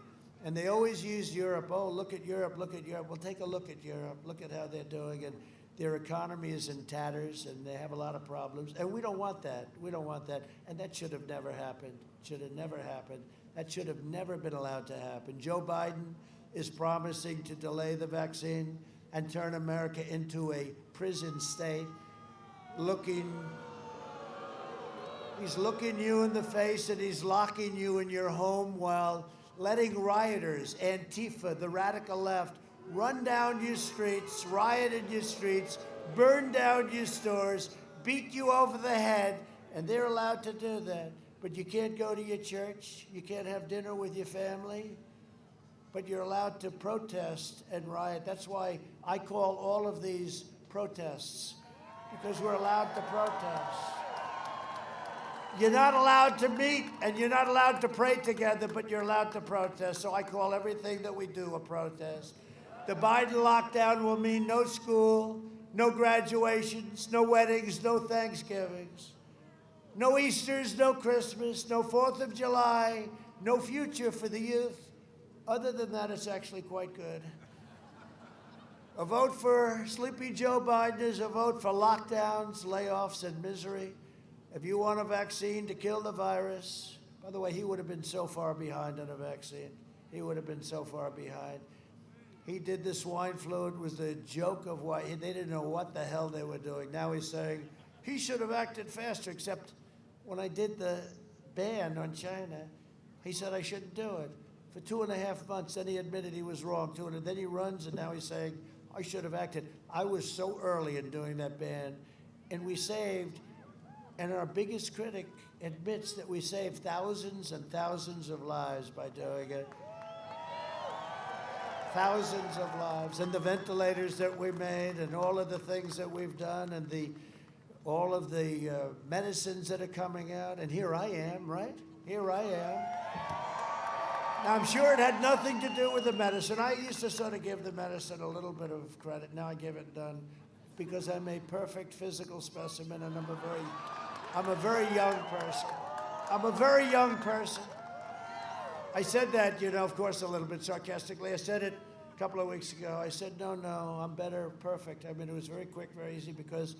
And they always use Europe. Oh, look at Europe, look at Europe. Well, take a look at Europe. Look at how they're doing. And Their economy is in tatters, and they have a lot of problems. And we don't want that. We don't want that. And that should have never happened. Should have never happened. That should have never been allowed to happen. Joe Biden is promising to delay the vaccine and turn America into a prison state, he's looking you in the face, and he's locking you in your home while letting rioters, Antifa, the radical left, run down your streets, riot in your streets, burn down your stores, beat you over the head, and they're allowed to do that. But you can't go to your church, you can't have dinner with your family, but you're allowed to protest and riot. That's why I call all of these protests, because we're allowed to protest. You're not allowed to meet, and you're not allowed to pray together, but you're allowed to protest. So I call everything that we do a protest. The Biden lockdown will mean no school, no graduations, no weddings, no Thanksgivings, no Easters, no Christmas, no 4th of July, no future for the youth. Other than that, it's actually quite good. A vote for Sleepy Joe Biden is a vote for lockdowns, layoffs, and misery. If you want a vaccine to kill the virus, by the way, he would have been so far behind on a vaccine. He would have been so far behind. He did the swine flu. It was the joke of why they didn't know what the hell they were doing. Now he's saying he should have acted faster, except when I did the ban on China, he said I shouldn't do it. For 2.5 months, then he admitted he was wrong. Then he runs, and now he's saying, I should have acted. I was so early in doing that ban, and we saved, and our biggest critic admits that we saved thousands and thousands of lives by doing it. Thousands of lives, and the ventilators that we made, and all of the things that we've done, and all of the medicines that are coming out. And here I am, right? Here I am. Now, I'm sure it had nothing to do with the medicine. I used to sort of give the medicine a little bit of credit. Now I give it none, because I'm a perfect physical specimen, and I'm a very young person. I'm a very young person. I said that, of course, a little bit sarcastically. I said it a couple of weeks ago. I said, no, I'm better, perfect. I mean, it was very quick, very easy, because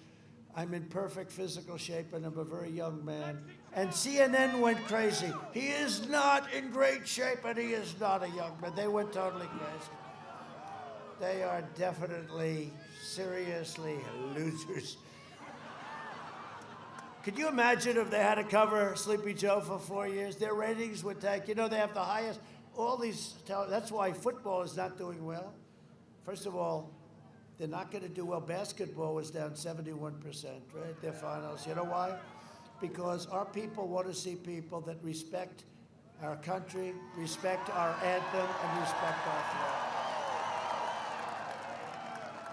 I'm in perfect physical shape, and I'm a very young man. And CNN went crazy. He is not in great shape, and he is not a young man. They went totally crazy. They are definitely, seriously losers. Could you imagine if they had to cover Sleepy Joe for 4 years? Their ratings would tank. They have the highest, that's why football is not doing well. First of all, they're not going to do well. Basketball was down 71%, right? Their finals. You know why? Because our people want to see people that respect our country, respect our anthem, and respect our flag.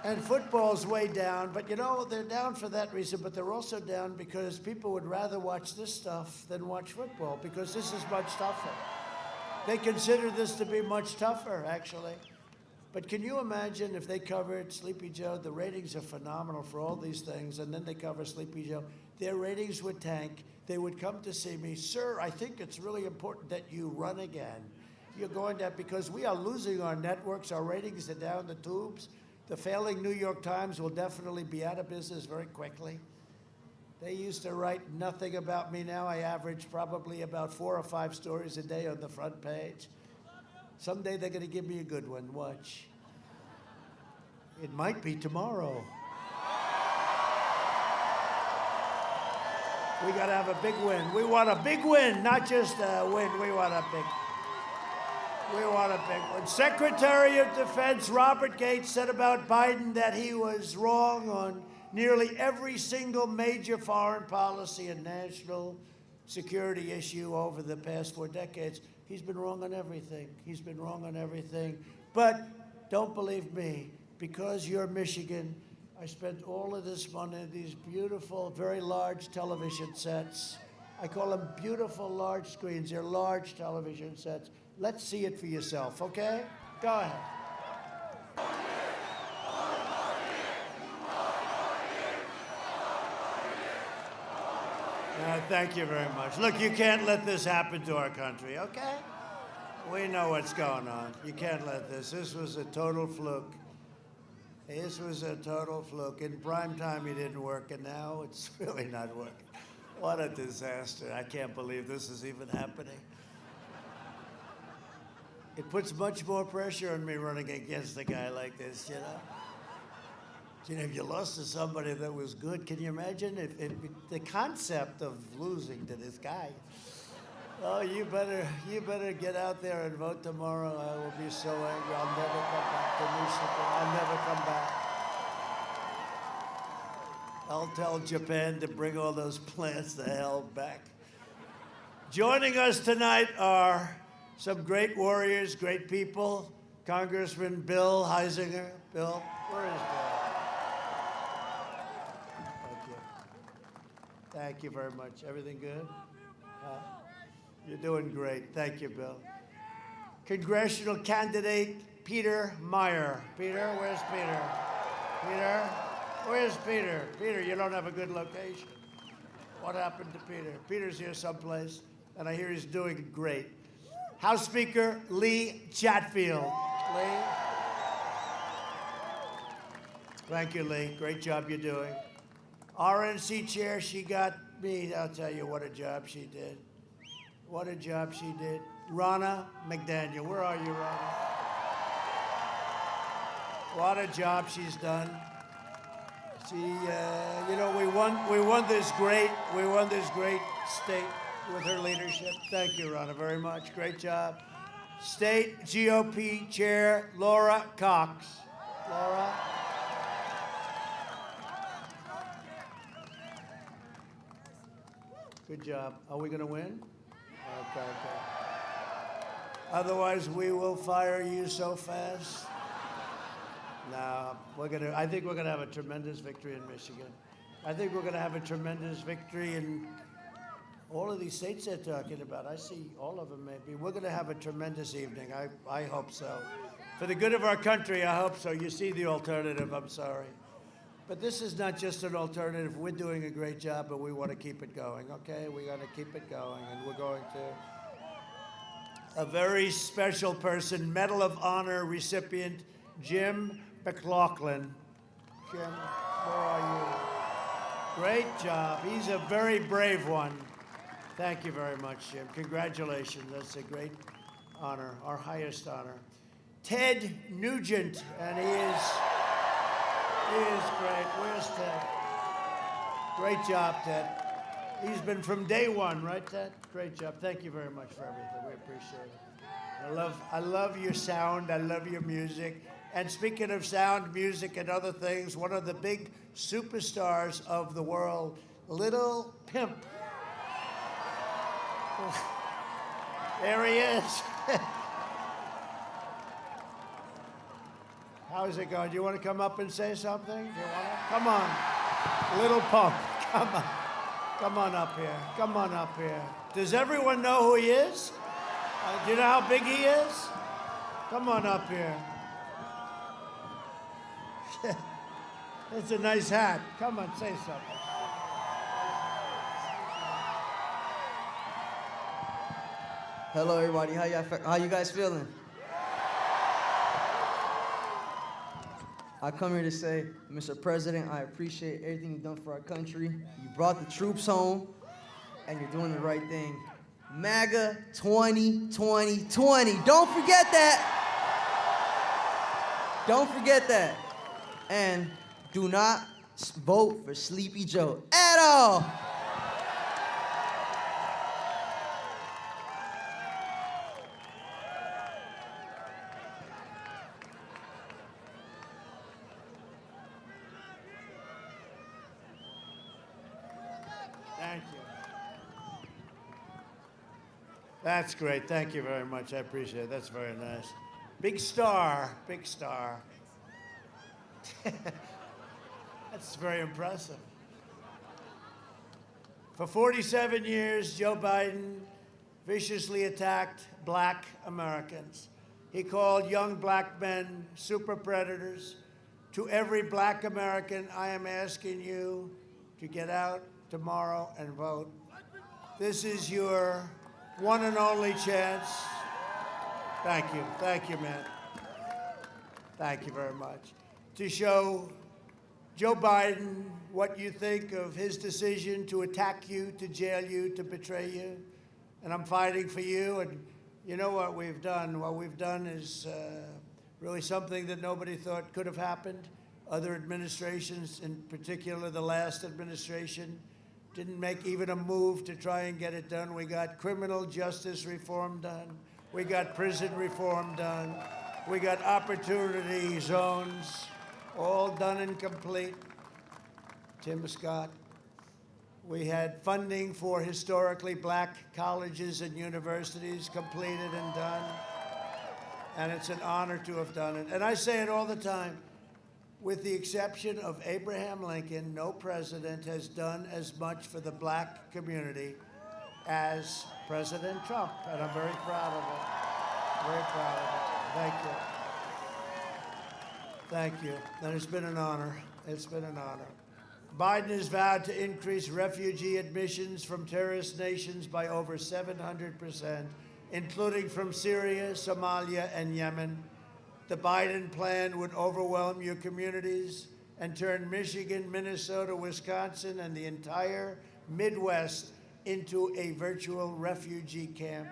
And football's way down, but they're down for that reason, but they're also down because people would rather watch this stuff than watch football, because this is much tougher. They consider this to be much tougher, actually. But can you imagine if they covered Sleepy Joe? The ratings are phenomenal for all these things, and then they cover Sleepy Joe. Their ratings would tank. They would come to see me. Sir, I think it's really important that you run again. You're going to, because we are losing our networks. Our ratings are down the tubes. The failing New York Times will definitely be out of business very quickly. They used to write nothing about me. Now I average probably about 4 or 5 stories a day on the front page. Someday they're going to give me a good one. Watch. It might be tomorrow. We got to have a big win. We want a big win, not just a win. We want a big one. Secretary of Defense Robert Gates said about Biden that he was wrong on nearly every single major foreign policy and national security issue over the past 4 decades. He's been wrong on everything. He's been wrong on everything. But don't believe me, because you're Michigan, I spent all of this money on these beautiful, very large television sets. I call them beautiful large screens. They're large television sets. Let's see it for yourself, okay? Go ahead. Thank you very much. Look, you can't let this happen to our country, okay? We know what's going on. You can't let this. This was a total fluke. This was a total fluke. In prime time, he didn't work, and now it's really not working. What a disaster. I can't believe this is even happening. It puts much more pressure on me running against a guy like this, you know? You know, if you lost to somebody that was good, can you imagine if the concept of losing to this guy? Oh, you better get out there and vote tomorrow. I will be so angry. I'll never come back to Michigan. I'll never come back. I'll tell Japan to bring all those plants the hell back. Joining us tonight are some great warriors, great people. Congressman Bill Heisinger. Bill, where is Bill? Thank you very much. Everything good? You're doing great. Thank you, Bill. Congressional candidate Peter Meyer. Peter, where's Peter? Peter? Where's Peter? Peter, you don't have a good location. What happened to Peter? Peter's here someplace, and I hear he's doing great. House Speaker Lee Chatfield. Lee? Thank you, Lee. Great job you're doing. RNC chair, she got me. I'll tell you what a job she did. What a job she did. Ronna McDaniel. Where are you, Ronna? What a job she's done. She, you know, we won this great state with her leadership. Thank you, Ronna, very much. Great job. State GOP Chair Laura Cox. Laura. Good job. Are we going to win? Okay. Otherwise, we will fire you so fast. No, I think we're gonna have a tremendous victory in Michigan. I think we're gonna have a tremendous victory in all of these states they're talking about. I see all of them maybe. We're gonna have a tremendous evening. I hope so. For the good of our country, I hope so. You see the alternative, I'm sorry. But this is not just an alternative. We're doing a great job, but we want to keep it going, okay? We got to keep it going, and we're going to. A very special person, Medal of Honor recipient, Jim McLaughlin. Jim, where are you? Great job. He's a very brave one. Thank you very much, Jim. Congratulations. That's a great honor, our highest honor. Ted Nugent, and he is great. Where's Ted? Great job, Ted. He's been from day one, right, Ted? Great job. Thank you very much for everything. We appreciate it. I love your sound. I love your music. And speaking of sound, music, and other things, one of the big superstars of the world, Little Pimp. There he is. How's it going? Do you want to come up and say something? Do you want to? Come on. Little Pump. Come on. Come on up here. Come on up here. Does everyone know who he is? Do you know how big he is? Come on up here. It's a nice hat. Come on, say something. Hello, everybody. How you guys feeling? I come here to say, Mr. President, I appreciate everything you've done for our country. You brought the troops home, and you're doing the right thing. MAGA 2020. Don't forget that. Don't forget that. And do not vote for Sleepy Joe at all. Thank you. That's great. Thank you very much. I appreciate it. That's very nice. Big star. Big star. That's very impressive. For 47 years, Joe Biden viciously attacked black Americans. He called young black men super predators. To every black American, I am asking you to get out tomorrow and vote. This is your one and only chance. Thank you. Thank you, man. Thank you very much. to show Joe Biden what you think of his decision to attack you, to jail you, to betray you. And I'm fighting for you. And you know what we've done? What we've done is really something that nobody thought could have happened. Other administrations, in particular the last administration, didn't make even a move to try and get it done. We got criminal justice reform done. We got prison reform done. We got opportunity zones, all done and complete. Tim Scott. We had funding for historically black colleges and universities completed and done. And it's an honor to have done it. And I say it all the time. With the exception of Abraham Lincoln, no president has done as much for the black community as President Trump. And I'm very proud of it. Very proud of it. Thank you. Thank you. And it's been an honor. It's been an honor. Biden has vowed to increase refugee admissions from terrorist nations by over 700%, including from Syria, Somalia, and Yemen. The Biden plan would overwhelm your communities and turn Michigan, Minnesota, Wisconsin, and the entire Midwest into a virtual refugee camp.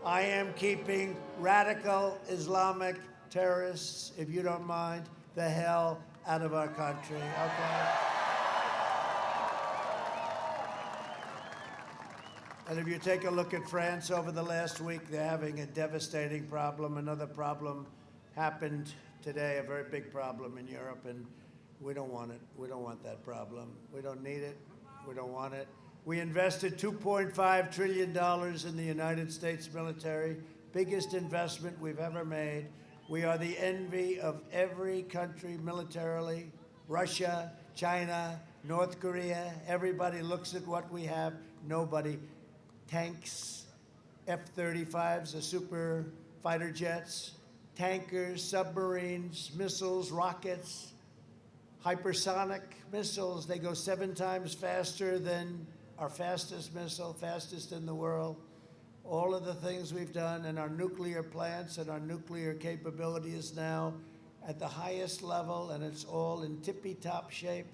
I am keeping radical Islamic terrorists, if you don't mind, the hell out of our country, okay? And if you take a look at France over the last week, they're having a devastating problem. Another problem happened today, a very big problem in Europe, and we don't want it. We don't want that problem. We don't need it. We don't want it. We invested $2.5 trillion in the United States military, biggest investment we've ever made. We are the envy of every country militarily, Russia, China, North Korea. Everybody looks at what we have. Nobody. Tanks, F-35s, the super fighter jets, tankers, submarines, missiles, rockets, hypersonic missiles. They go 7 times faster than our fastest missile, fastest in the world. All of the things we've done, and our nuclear plants and our nuclear capability is now at the highest level, and it's all in tippy-top shape.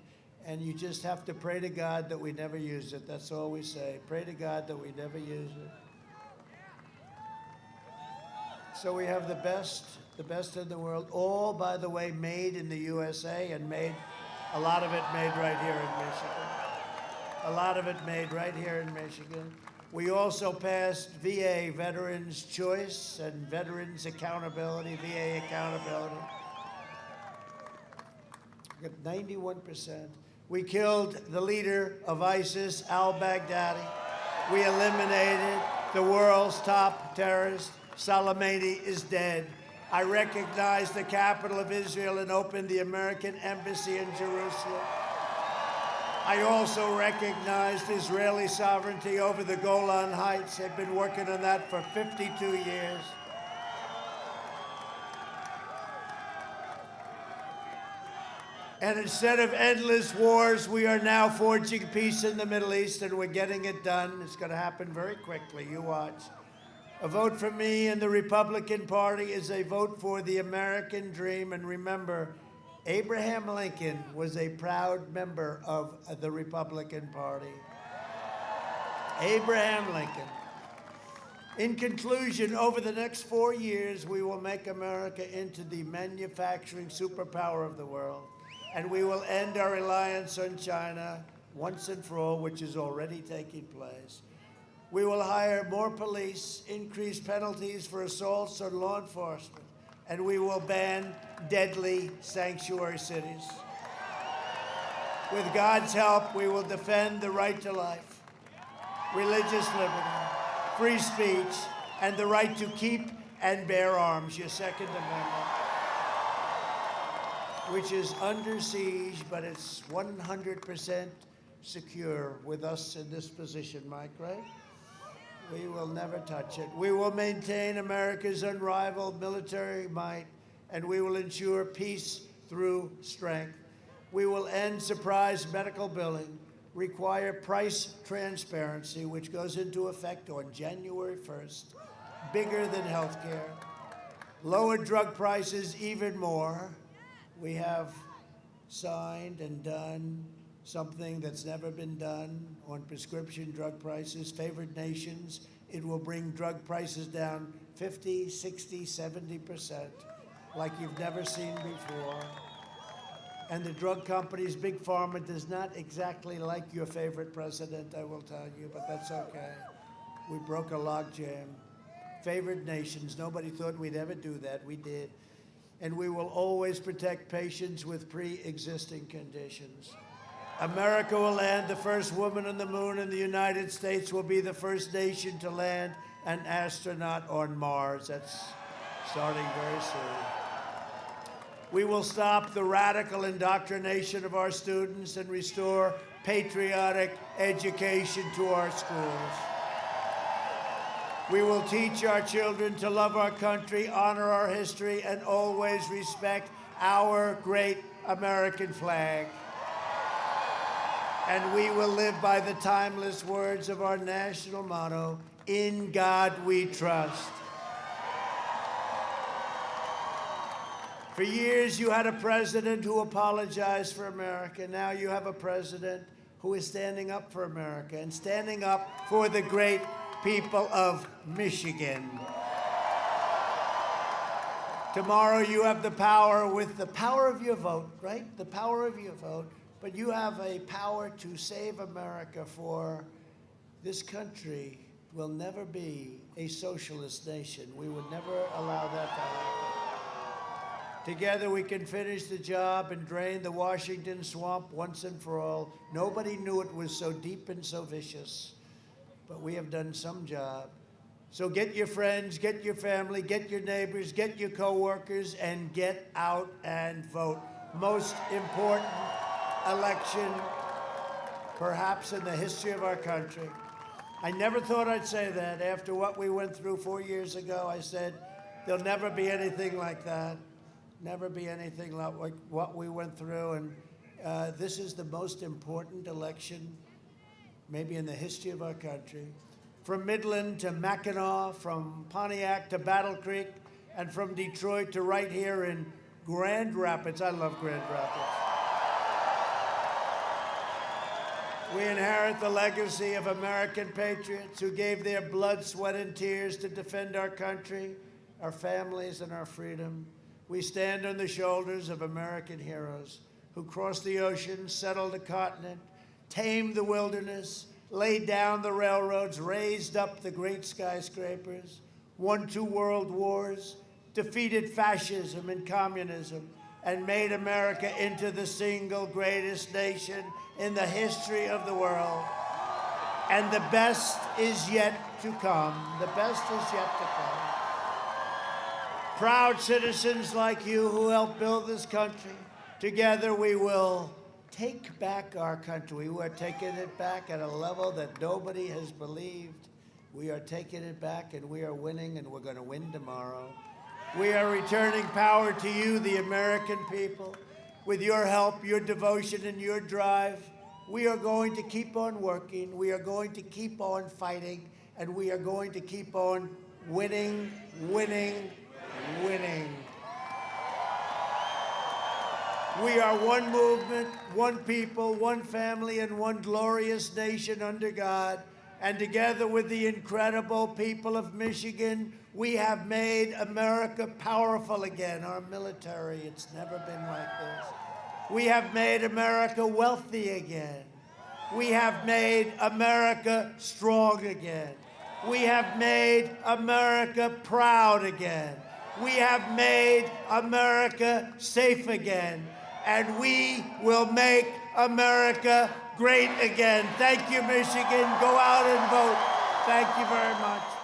And you just have to pray to God that we never use it. That's all we say. Pray to God that we never use it. So we have the best in the world, all, by the way, made in the USA, and a lot of it made right here in Michigan. A lot of it made right here in Michigan. We also passed VA, Veterans Choice, and Veterans Accountability, VA Accountability. We got 91%. We killed the leader of ISIS, al-Baghdadi. We eliminated the world's top terrorist. Soleimani is dead. I recognized the capital of Israel and opened the American embassy in Jerusalem. I also recognized Israeli sovereignty over the Golan Heights. I've been working on that for 52 years. And instead of endless wars, we are now forging peace in the Middle East, and we're getting it done. It's going to happen very quickly. You watch. A vote for me and the Republican Party is a vote for the American dream. And remember, Abraham Lincoln was a proud member of the Republican Party. Abraham Lincoln. In conclusion, over the next 4 years, we will make America into the manufacturing superpower of the world. And we will end our reliance on China once and for all, which is already taking place. We will hire more police, increase penalties for assaults on law enforcement, and we will ban deadly sanctuary cities. With God's help, we will defend the right to life, religious liberty, free speech, and the right to keep and bear arms, your Second Amendment, which is under siege, but it's 100% secure with us in this position, Mike, right? We will never touch it. We will maintain America's unrivaled military might, and we will ensure peace through strength. We will end surprise medical billing, require price transparency, which goes into effect on January 1st, bigger than health care, lower drug prices even more, We have signed and done something that's never been done on prescription drug prices. Favored nations, it will bring drug prices down 50, 60, 70%, like you've never seen before. And the drug companies, Big Pharma, does not exactly like your favorite president, I will tell you, but that's okay. We broke a logjam. Favored nations, nobody thought we'd ever do that. We did. And we will always protect patients with pre-existing conditions. America will land the first woman on the moon, and the United States will be the first nation to land an astronaut on Mars. That's starting very soon. We will stop the radical indoctrination of our students and restore patriotic education to our schools. We will teach our children to love our country, honor our history, and always respect our great American flag. And we will live by the timeless words of our national motto, "In God we trust." For years, you had a president who apologized for America. Now you have a president who is standing up for America and standing up for the great people of Michigan. Tomorrow, you have the power with the power of your vote, right? The power of your vote. But you have a power to save America, for this country will never be a socialist nation. We would never allow that to happen. Together we can finish the job and drain the Washington swamp once and for all. Nobody knew it was so deep and so vicious, but we have done some job. So get your friends, get your family, get your neighbors, get your coworkers, and get out and vote. Most important election, perhaps in the history of our country. I never thought I'd say that. After what we went through 4 years ago, I said, there'll never be anything like that. Never be anything like what we went through. And this is the most important election, maybe in the history of our country. From Midland to Mackinac, from Pontiac to Battle Creek, and from Detroit to right here in Grand Rapids. I love Grand Rapids. We inherit the legacy of American patriots who gave their blood, sweat, and tears to defend our country, our families, and our freedom. We stand on the shoulders of American heroes who crossed the ocean, settled the continent, tamed the wilderness, laid down the railroads, raised up the great skyscrapers, won 2 world wars, defeated fascism and communism, and made America into the single greatest nation in the history of the world. And the best is yet to come. The best is yet to come. Proud citizens like you who helped build this country, together we will take back our country. We are taking it back at a level that nobody has believed. We are taking it back, and we are winning, and we're going to win tomorrow. We are returning power to you, the American people. With your help, your devotion, and your drive, we are going to keep on working. We are going to keep on fighting, and we are going to keep on winning, winning, winning. We are one movement, one people, one family, and one glorious nation under God. And together with the incredible people of Michigan, we have made America powerful again. Our military, it's never been like this. We have made America wealthy again. We have made America strong again. We have made America proud again. We have made America safe again. And we will make America great again. Thank you, Michigan. Go out and vote. Thank you very much.